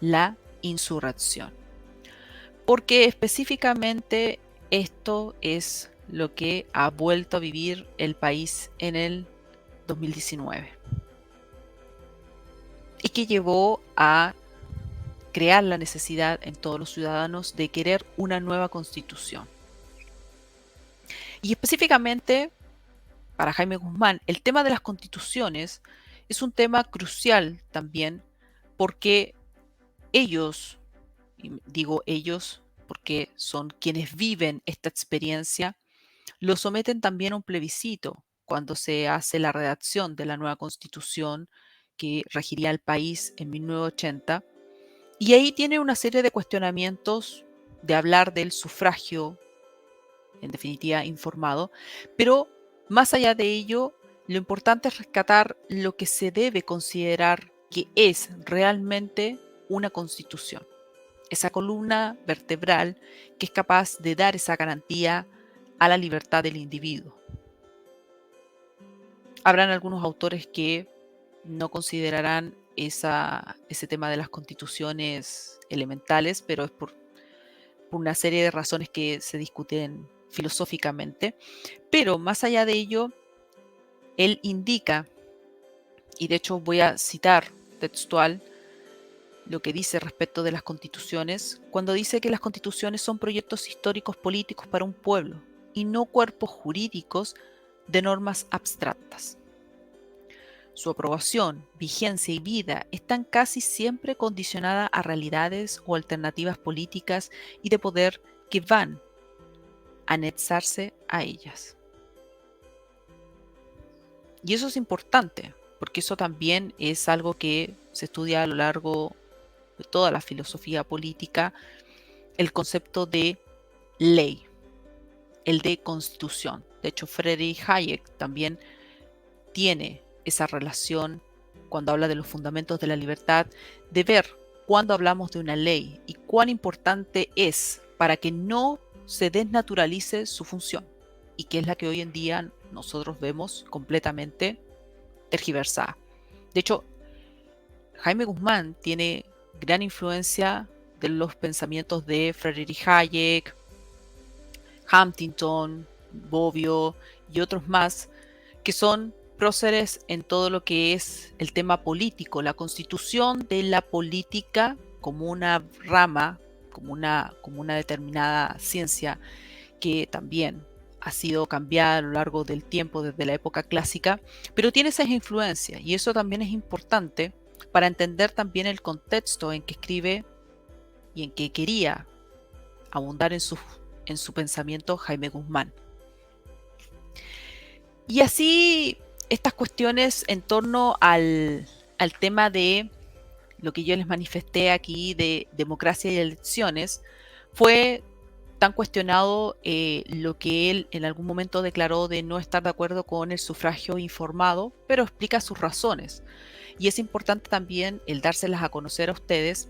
la insurrección. Porque específicamente esto es lo que ha vuelto a vivir el país en el 2019 y que llevó a crear la necesidad en todos los ciudadanos de querer una nueva constitución. Y específicamente para Jaime Guzmán, el tema de las constituciones es un tema crucial también porque ellos, y digo ellos porque son quienes viven esta experiencia, lo someten también a un plebiscito cuando se hace la redacción de la nueva constitución que regiría el país en 1980. Y ahí tiene una serie de cuestionamientos de hablar del sufragio, en definitiva informado, pero más allá de ello, lo importante es rescatar lo que se debe considerar que es realmente una constitución, esa columna vertebral que es capaz de dar esa garantía a la libertad del individuo. Habrán algunos autores que no considerarán ese tema de las constituciones elementales, pero es por una serie de razones que se discuten filosóficamente. Pero más allá de ello, él indica, y de hecho voy a citar textual lo que dice respecto de las constituciones, cuando dice que las constituciones son proyectos históricos políticos para un pueblo y no cuerpos jurídicos de normas abstractas. Su aprobación, vigencia y vida están casi siempre condicionadas a realidades o alternativas políticas y de poder que van a anexarse a ellas. Y eso es importante, porque eso también es algo que se estudia a lo largo de toda la filosofía política, el concepto de ley, el de constitución. De hecho, Friedrich Hayek también tiene esa relación cuando habla de los fundamentos de la libertad, de ver cuando hablamos de una ley y cuán importante es para que no se desnaturalice su función, y que es la que hoy en día nosotros vemos completamente tergiversada. De hecho, Jaime Guzmán tiene gran influencia de los pensamientos de Friedrich Hayek, Huntington, Bobbio y otros más, que son próceres en todo lo que es el tema político, la constitución de la política como una rama, como una determinada ciencia que también ha sido cambiada a lo largo del tiempo desde la época clásica, pero tiene esas influencias y eso también es importante para entender también el contexto en que escribe y en que quería abundar en su pensamiento Jaime Guzmán. Y así estas cuestiones en torno al tema de lo que yo les manifesté aquí de democracia y elecciones, fue tan cuestionado lo que él en algún momento declaró de no estar de acuerdo con el sufragio informado, pero explica sus razones. Y es importante también el dárselas a conocer a ustedes,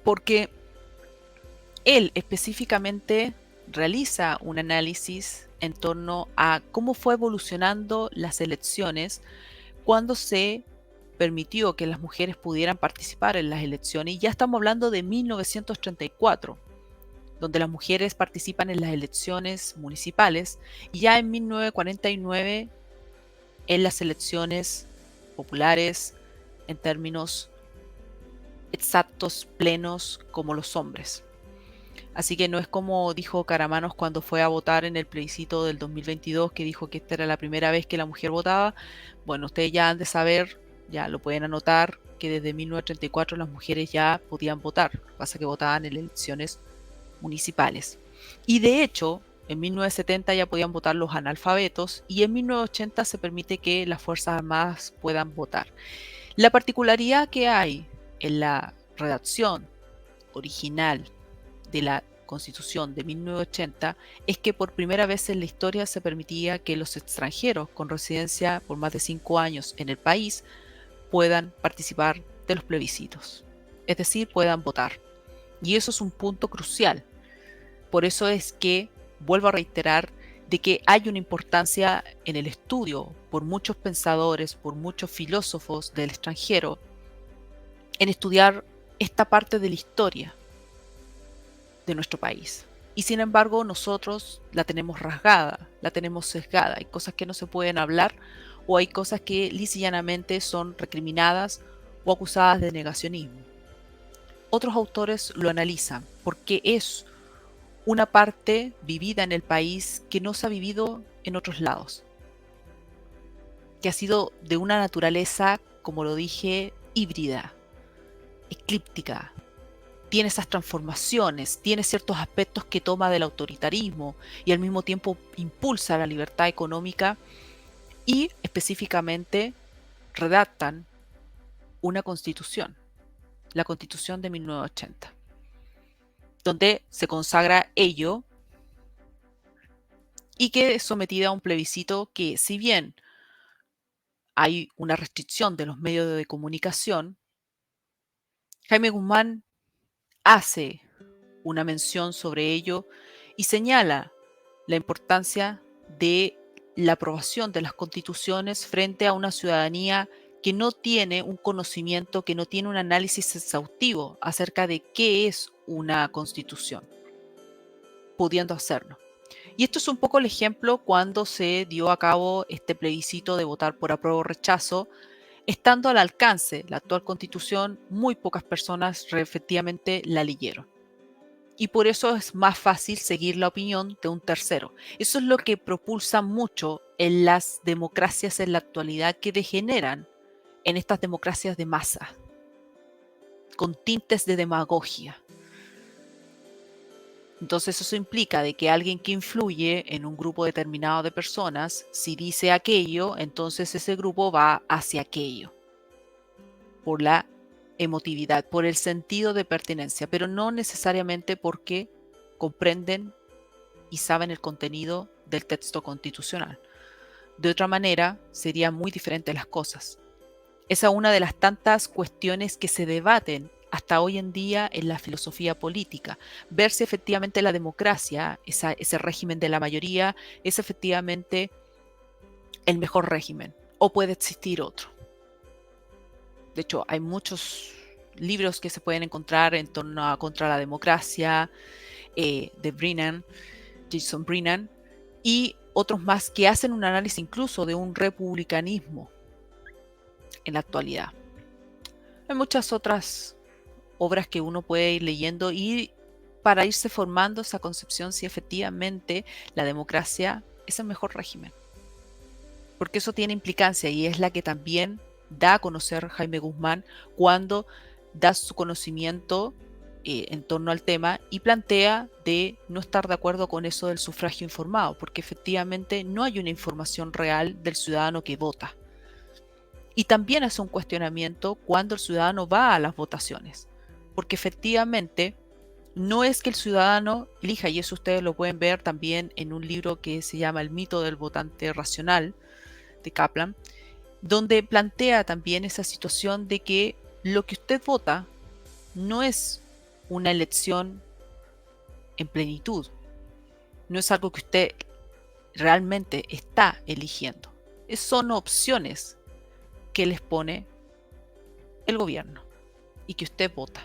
porque él específicamente realiza un análisis en torno a cómo fue evolucionando las elecciones cuando se permitió que las mujeres pudieran participar en las elecciones, y ya estamos hablando de 1934, donde las mujeres participan en las elecciones municipales, y ya en 1949 en las elecciones populares en términos exactos, plenos, como los hombres. Así que no es como dijo Caramanos cuando fue a votar en el plebiscito del 2022, que dijo que esta era la primera vez que la mujer votaba. Bueno, ustedes ya han de saber, ya lo pueden anotar, que desde 1934 las mujeres ya podían votar. Lo que pasa es que votaban en elecciones municipales. Y de hecho, en 1970 ya podían votar los analfabetos, y en 1980 se permite que las Fuerzas Armadas puedan votar. La particularidad que hay en la redacción original de la Constitución de 1980 es que por primera vez en la historia se permitía que los extranjeros con residencia por más de 5 años en el país puedan participar de los plebiscitos, es decir, puedan votar. Y eso es un punto crucial. Por eso es que vuelvo a reiterar de que hay una importancia en el estudio por muchos pensadores, por muchos filósofos del extranjero, en estudiar esta parte de la historia de nuestro país. Y sin embargo, nosotros la tenemos rasgada, la tenemos sesgada. Hay cosas que no se pueden hablar, o hay cosas que lisa y llanamente son recriminadas o acusadas de negacionismo. Otros autores lo analizan porque es una parte vivida en el país que no se ha vivido en otros lados, que ha sido de una naturaleza, como lo dije, híbrida, eclíptica. Tiene esas transformaciones, tiene ciertos aspectos que toma del autoritarismo y al mismo tiempo impulsa la libertad económica, y específicamente redactan una constitución, la Constitución de 1980, donde se consagra ello y que es sometida a un plebiscito que, si bien hay una restricción de los medios de comunicación, Jaime Guzmán hace una mención sobre ello y señala la importancia de la aprobación de las constituciones frente a una ciudadanía que no tiene un conocimiento, que no tiene un análisis exhaustivo acerca de qué es una constitución, pudiendo hacerlo. Y esto es un poco el ejemplo cuando se dio a cabo este plebiscito de votar por apruebo o rechazo. Estando al alcance la actual constitución, muy pocas personas efectivamente la leyeron. Y por eso es más fácil seguir la opinión de un tercero. Eso es lo que propulsa mucho en las democracias en la actualidad, que degeneran en estas democracias de masa, con tintes de demagogia. Entonces eso implica de que alguien que influye en un grupo determinado de personas, si dice aquello, entonces ese grupo va hacia aquello, por la emotividad, por el sentido de pertenencia, pero no necesariamente porque comprenden y saben el contenido del texto constitucional. De otra manera, serían muy diferentes las cosas. Esa es una de las tantas cuestiones que se debaten hasta hoy en día en la filosofía política. Ver si efectivamente la democracia, ese régimen de la mayoría, es efectivamente el mejor régimen, o puede existir otro. De hecho, hay muchos libros que se pueden encontrar en torno a Contra la Democracia, de Brennan, Jason Brennan, y otros más que hacen un análisis incluso de un republicanismo en la actualidad. Hay muchas otras obras que uno puede ir leyendo y para irse formando esa concepción si efectivamente la democracia es el mejor régimen. Porque eso tiene implicancia y es la que también da a conocer Jaime Guzmán cuando da su conocimiento en torno al tema y plantea de no estar de acuerdo con eso del sufragio informado, porque efectivamente no hay una información real del ciudadano que vota. Y también hace un cuestionamiento cuando el ciudadano va a las votaciones, porque efectivamente no es que el ciudadano elija, y eso ustedes lo pueden ver también en un libro que se llama El mito del votante racional, de Kaplan, donde plantea también esa situación de que lo que usted vota no es una elección en plenitud, no es algo que usted realmente está eligiendo, son opciones que les pone el gobierno y que usted vota.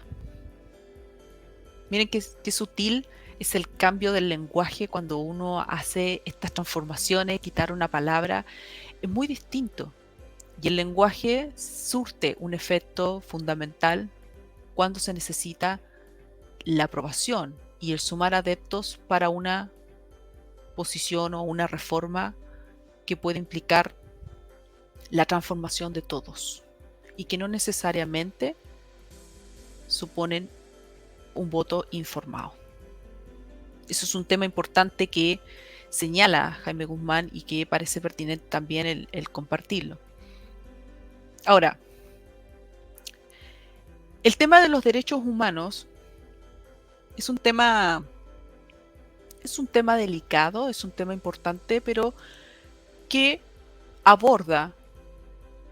Miren qué sutil es el cambio del lenguaje cuando uno hace estas transformaciones, quitar una palabra, es muy distinto. Y el lenguaje surte un efecto fundamental cuando se necesita la aprobación y el sumar adeptos para una posición o una reforma que puede implicar la transformación de todos y que no necesariamente suponen un voto informado. Eso es un tema importante que señala Jaime Guzmán y que parece pertinente también el compartirlo. Ahora, el tema de los derechos humanos es un tema delicado, es un tema importante, pero que aborda,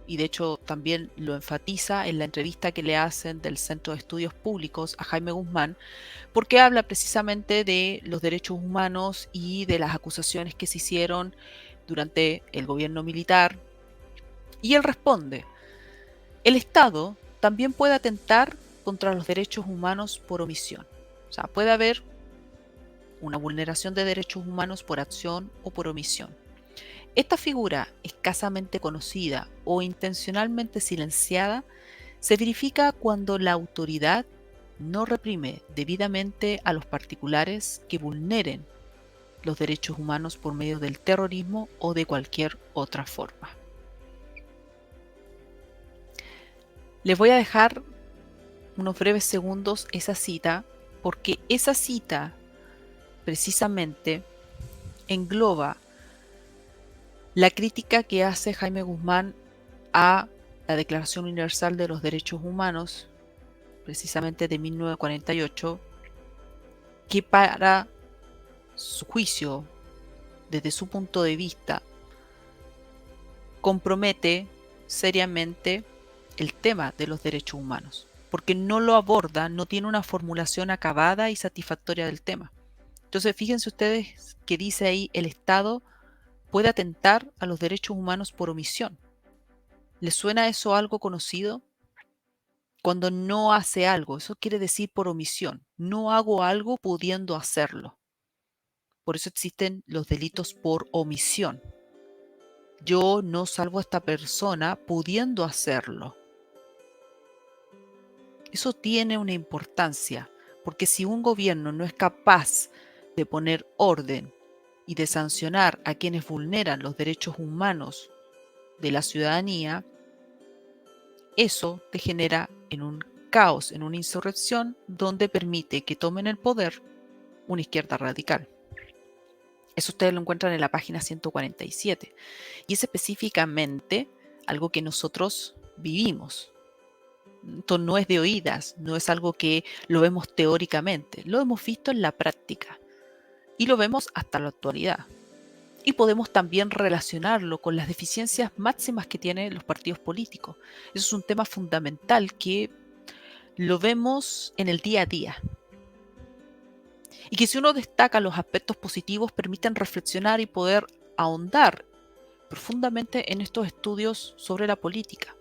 y de hecho también lo enfatiza en la entrevista que le hacen del Centro de Estudios Públicos a Jaime Guzmán, porque habla precisamente de los derechos humanos y de las acusaciones que se hicieron durante el gobierno militar. Y él responde: el Estado también puede atentar contra los derechos humanos por omisión. O sea, puede haber una vulneración de derechos humanos por acción o por omisión. Esta figura, escasamente conocida o intencionalmente silenciada, se verifica cuando la autoridad no reprime debidamente a los particulares que vulneren los derechos humanos por medio del terrorismo o de cualquier otra forma. Les voy a dejar unos breves segundos esa cita, porque esa cita precisamente engloba la crítica que hace Jaime Guzmán a la Declaración Universal de los Derechos Humanos, precisamente de 1948, que para su juicio, desde su punto de vista, compromete seriamente el tema de los derechos humanos, porque no lo aborda, no tiene una formulación acabada y satisfactoria del tema. Entonces, fíjense ustedes que dice ahí: el Estado puede atentar a los derechos humanos por omisión. ¿Les suena eso algo conocido? Cuando no hace algo, eso quiere decir por omisión. No hago algo pudiendo hacerlo. Por eso existen los delitos por omisión. Yo no salvo a esta persona pudiendo hacerlo. Eso tiene una importancia, porque si un gobierno no es capaz de poner orden y de sancionar a quienes vulneran los derechos humanos de la ciudadanía, eso te genera en un caos, en una insurrección, donde permite que tomen el poder una izquierda radical. Eso ustedes lo encuentran en la página 147. Y es específicamente algo que nosotros vivimos. Esto no es de oídas, no es algo que lo vemos teóricamente, lo hemos visto en la práctica y lo vemos hasta la actualidad. Y podemos también relacionarlo con las deficiencias máximas que tienen los partidos políticos. Eso es un tema fundamental que lo vemos en el día a día. Y que si uno destaca los aspectos positivos, permiten reflexionar y poder ahondar profundamente en estos estudios sobre la política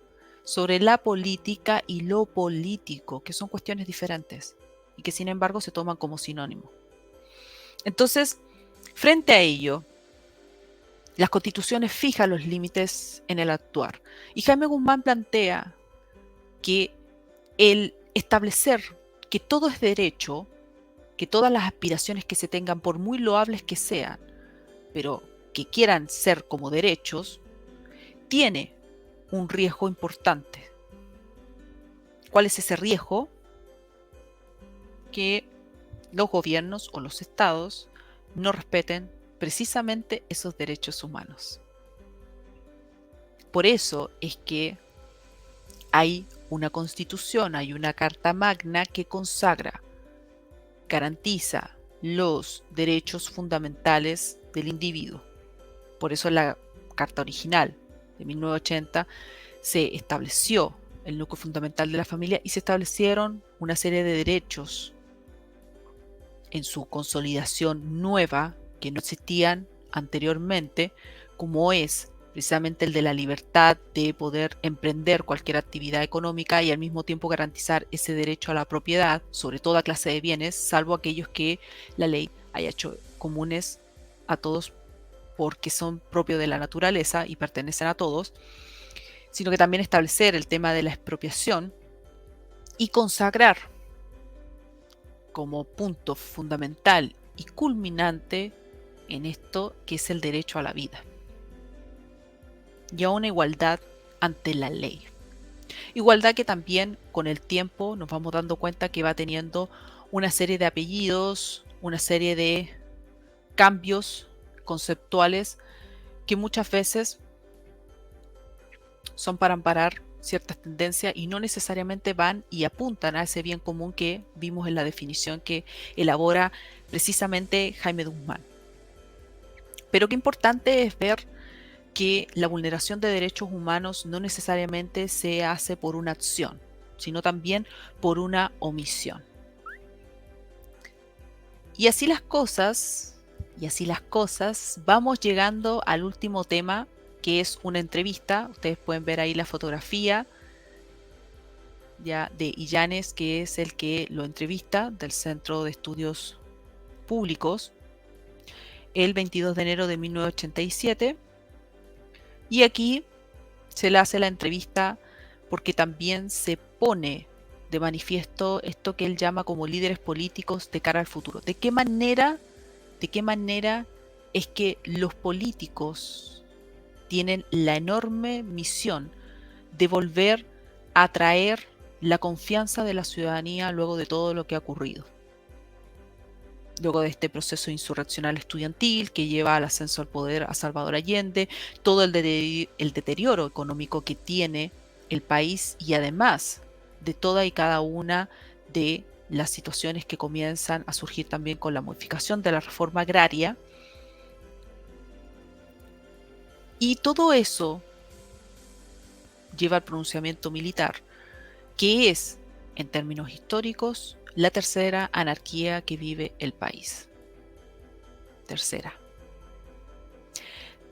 y lo político, que son cuestiones diferentes y que sin embargo se toman como sinónimo. Entonces, frente a ello, las constituciones fijan los límites en el actuar. Y Jaime Guzmán plantea que el establecer que todo es derecho, que todas las aspiraciones que se tengan, por muy loables que sean, pero que quieran ser como derechos, tiene un riesgo importante. ¿Cuál es ese riesgo? Que los gobiernos o los estados no respeten precisamente esos derechos humanos. Por eso es que hay una constitución, hay una carta magna que consagra, garantiza los derechos fundamentales del individuo. Por eso en la carta original de 1980 se estableció el núcleo fundamental de la familia y se establecieron una serie de derechos en su consolidación nueva que no existían anteriormente, como es precisamente el de la libertad de poder emprender cualquier actividad económica y al mismo tiempo garantizar ese derecho a la propiedad sobre toda clase de bienes, salvo aquellos que la ley haya hecho comunes a todos porque son propios de la naturaleza y pertenecen a todos, sino que también establecer el tema de la expropiación y consagrar como punto fundamental y culminante en esto que es el derecho a la vida y a una igualdad ante la ley. Igualdad que también con el tiempo nos vamos dando cuenta que va teniendo una serie de apellidos, una serie de cambios conceptuales que muchas veces son para amparar ciertas tendencias y no necesariamente van y apuntan a ese bien común que vimos en la definición que elabora precisamente Jaime Guzmán. Pero qué importante es ver que la vulneración de derechos humanos no necesariamente se hace por una acción, sino también por una omisión. Y así las cosas, vamos llegando al último tema, que es una entrevista. Ustedes pueden ver ahí la fotografía ya de Illanes, que es el que lo entrevista del Centro de Estudios Públicos, el 22 de enero de 1987. Y aquí se le hace la entrevista porque también se pone de manifiesto esto que él llama como líderes políticos de cara al futuro. ¿De qué manera es que los políticos tienen la enorme misión de volver a atraer la confianza de la ciudadanía luego de todo lo que ha ocurrido? Luego de este proceso insurreccional estudiantil que lleva al ascenso al poder a Salvador Allende, todo el deterioro económico que tiene el país y además de toda y cada una de las situaciones que comienzan a surgir también con la modificación de la reforma agraria. Y todo eso lleva al pronunciamiento militar, que es, en términos históricos, la tercera anarquía que vive el país. Tercera.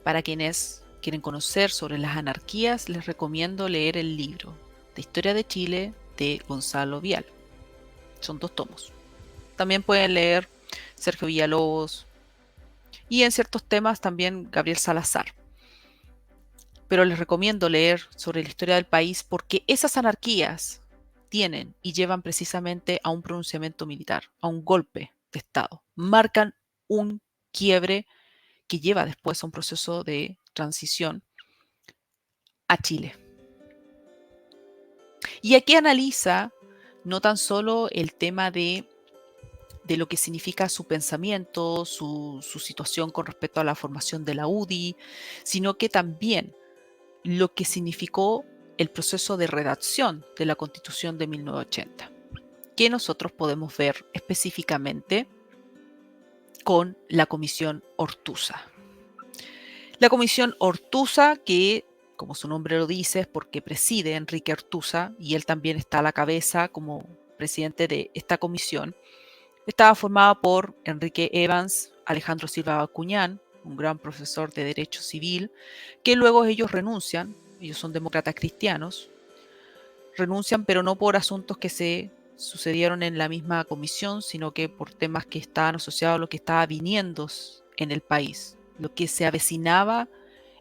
Para quienes quieren conocer sobre las anarquías, les recomiendo leer el libro de Historia de Chile de Gonzalo Vial. Son 2 tomos. También pueden leer Sergio Villalobos y en ciertos temas también Gabriel Salazar. Pero les recomiendo leer sobre la historia del país porque esas anarquías tienen y llevan precisamente a un pronunciamiento militar, a un golpe de Estado. Marcan un quiebre que lleva después a un proceso de transición a Chile. Y aquí analiza no tan solo el tema de lo que significa su pensamiento, su situación con respecto a la formación de la UDI, sino que también lo que significó el proceso de redacción de la Constitución de 1980, que nosotros podemos ver específicamente con la Comisión Ortuza. La Comisión Ortuza, que como su nombre lo dice, es porque preside Enrique Ortuza y él también está a la cabeza como presidente de esta comisión, estaba formada por Enrique Evans, Alejandro Silva Bacuñán, un gran profesor de Derecho Civil, que luego ellos renuncian, ellos son demócratas cristianos, renuncian pero no por asuntos que se sucedieron en la misma comisión, sino que por temas que estaban asociados a lo que estaba viniendo en el país, lo que se avecinaba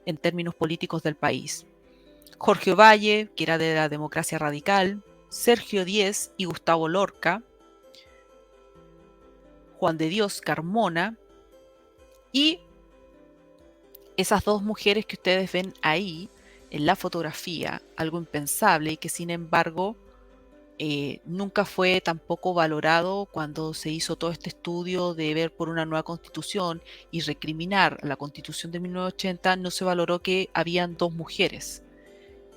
en términos políticos del país. Jorge Ovalle, que era de la democracia radical, Sergio Díez y Gustavo Lorca, Juan de Dios Carmona y esas 2 mujeres que ustedes ven ahí en la fotografía, algo impensable y que sin embargo nunca fue tampoco valorado cuando se hizo todo este estudio de ver por una nueva constitución y recriminar la constitución de 1980, no se valoró que habían 2 mujeres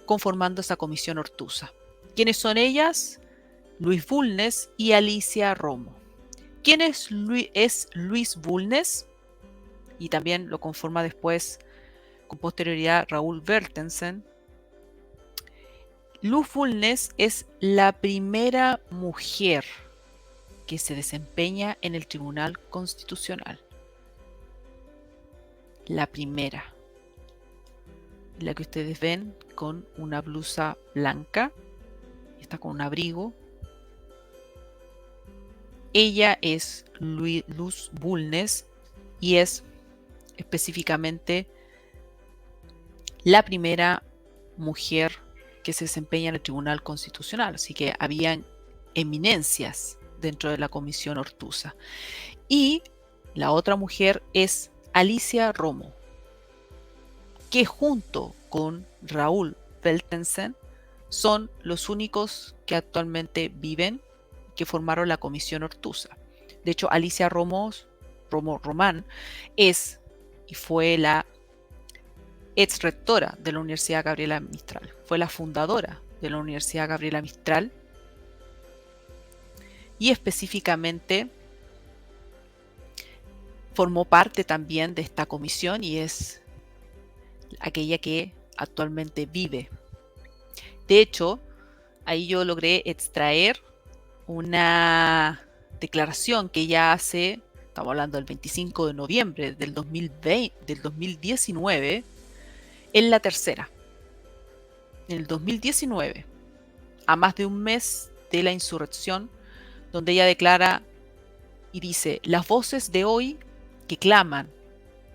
conformando esa comisión Ortuza. ¿Quiénes son ellas? Luis Bulnes y Alicia Romo. ¿Quién es Luis Bulnes? Y también lo conforma después, con posterioridad, Raúl Bertensen. Luis Bulnes es la primera mujer que se desempeña en el Tribunal Constitucional. La primera. la que ustedes ven con una blusa blanca, está con un abrigo. Ella es Luz Bulnes y es específicamente la primera mujer que se desempeña en el Tribunal Constitucional, así que habían eminencias dentro de la Comisión Ortuza. Y la otra mujer es Alicia Romo, que junto con Raúl Veltensen son los únicos que actualmente viven, que formaron la Comisión Ortuza. De hecho, Alicia Román es y fue la ex rectora de la Universidad Gabriela Mistral, fue la fundadora de la Universidad Gabriela Mistral y específicamente formó parte también de esta comisión y es aquella que actualmente vive. De hecho, ahí yo logré extraer una declaración que ella hace, estamos hablando del 25 de noviembre del 2019, en La Tercera. En el 2019, a más de un mes de la insurrección, donde ella declara y dice: las voces de hoy que claman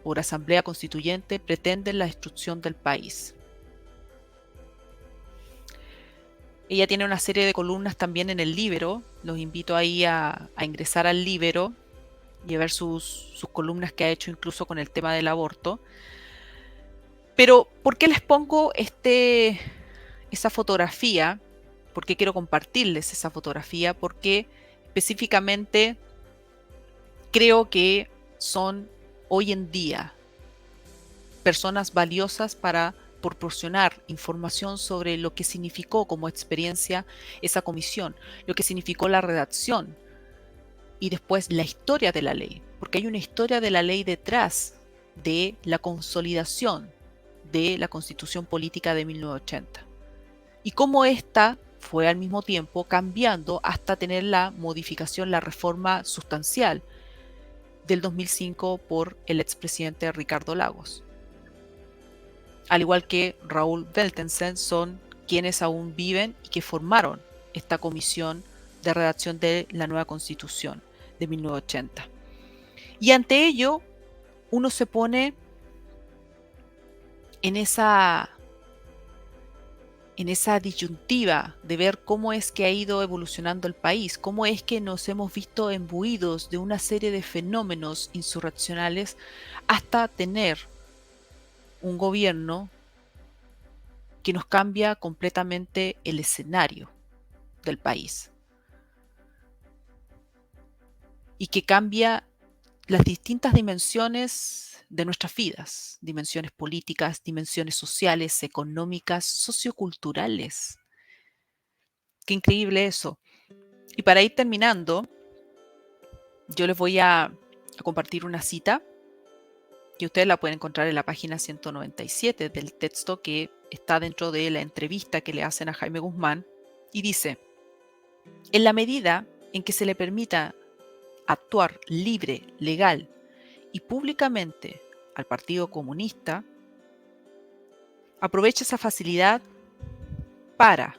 por asamblea constituyente pretenden la destrucción del país. Ella tiene una serie de columnas también en el Líbero. Los invito ahí a ingresar al Líbero y a ver sus columnas que ha hecho incluso con el tema del aborto. Pero, ¿por qué les pongo esa fotografía? ¿Por qué quiero compartirles esa fotografía? Porque específicamente creo que son hoy en día personas valiosas para proporcionar información sobre lo que significó como experiencia esa comisión, lo que significó la redacción y después la historia de la ley, porque hay una historia de la ley detrás de la consolidación de la Constitución Política de 1980 y cómo esta fue al mismo tiempo cambiando hasta tener la modificación, la reforma sustancial del 2005 por el expresidente Ricardo Lagos. Al igual que Raúl Veltensen, son quienes aún viven y que formaron esta comisión de redacción de la nueva Constitución de 1980. Y ante ello, uno se pone en esa disyuntiva de ver cómo es que ha ido evolucionando el país, cómo es que nos hemos visto imbuidos de una serie de fenómenos insurreccionales hasta tener un gobierno que nos cambia completamente el escenario del país y que cambia las distintas dimensiones de nuestras vidas, dimensiones políticas, dimensiones sociales, económicas, socioculturales. Qué increíble eso. Y para ir terminando, yo les voy a compartir una cita que ustedes la pueden encontrar en la página 197 del texto que está dentro de la entrevista que le hacen a Jaime Guzmán, y dice: en la medida en que se le permita actuar libre, legal y públicamente al Partido Comunista, aprovecha esa facilidad para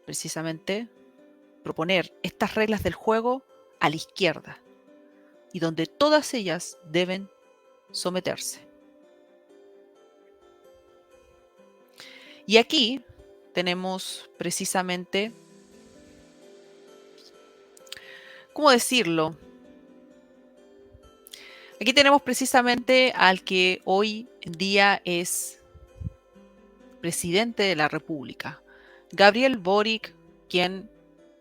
precisamente proponer estas reglas del juego a la izquierda y donde todas ellas deben someterse. Y aquí tenemos precisamente, ¿cómo decirlo? Aquí tenemos precisamente al que hoy en día es presidente de la República, Gabriel Boric, quien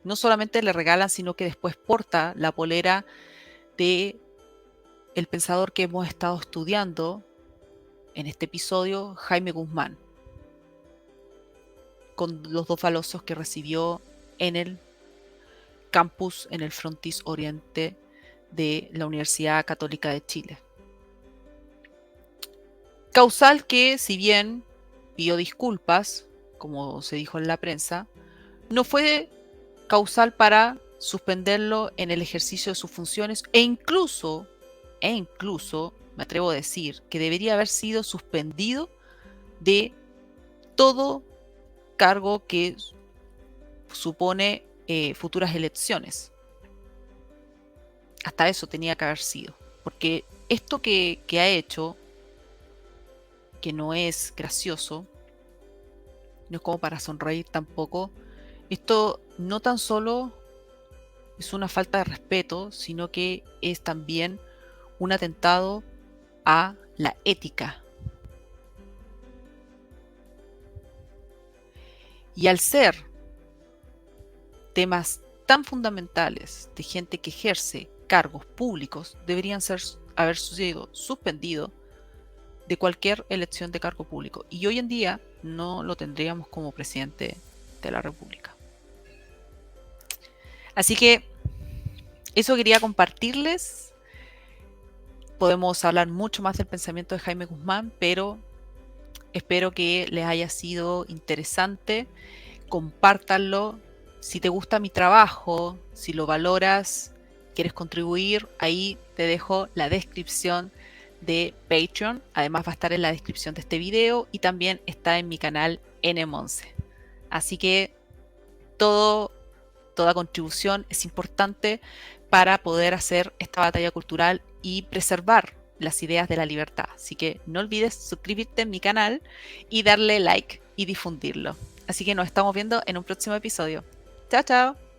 no solamente le regalan, sino que después porta la polera de el pensador que hemos estado estudiando en este episodio, Jaime Guzmán, con los dos balosos que recibió en el campus, en el frontis oriente de la Universidad Católica de Chile. Causal que, si bien pidió disculpas, como se dijo en la prensa, no fue causal para suspenderlo en el ejercicio de sus funciones e incluso, me atrevo a decir, que debería haber sido suspendido de todo cargo que supone futuras elecciones. Hasta eso tenía que haber sido. Porque esto que ha hecho, que no es gracioso, no es como para sonreír tampoco, esto no tan solo es una falta de respeto, sino que es también un atentado a la ética. Y al ser temas tan fundamentales de gente que ejerce cargos públicos, deberían haber sido suspendidos de cualquier elección de cargo público. Y hoy en día no lo tendríamos como presidente de la República. Así que eso quería compartirles. Podemos hablar mucho más del pensamiento de Jaime Guzmán, pero espero que les haya sido interesante. Compártanlo. Si te gusta mi trabajo, si lo valoras, quieres contribuir, ahí te dejo la descripción de Patreon. Además va a estar en la descripción de este video y también está en mi canal N11. Así que toda contribución es importante para poder hacer esta batalla cultural y preservar las ideas de la libertad. Así que no olvides suscribirte en mi canal y darle like y difundirlo. Así que nos estamos viendo en un próximo episodio. Chao, chao.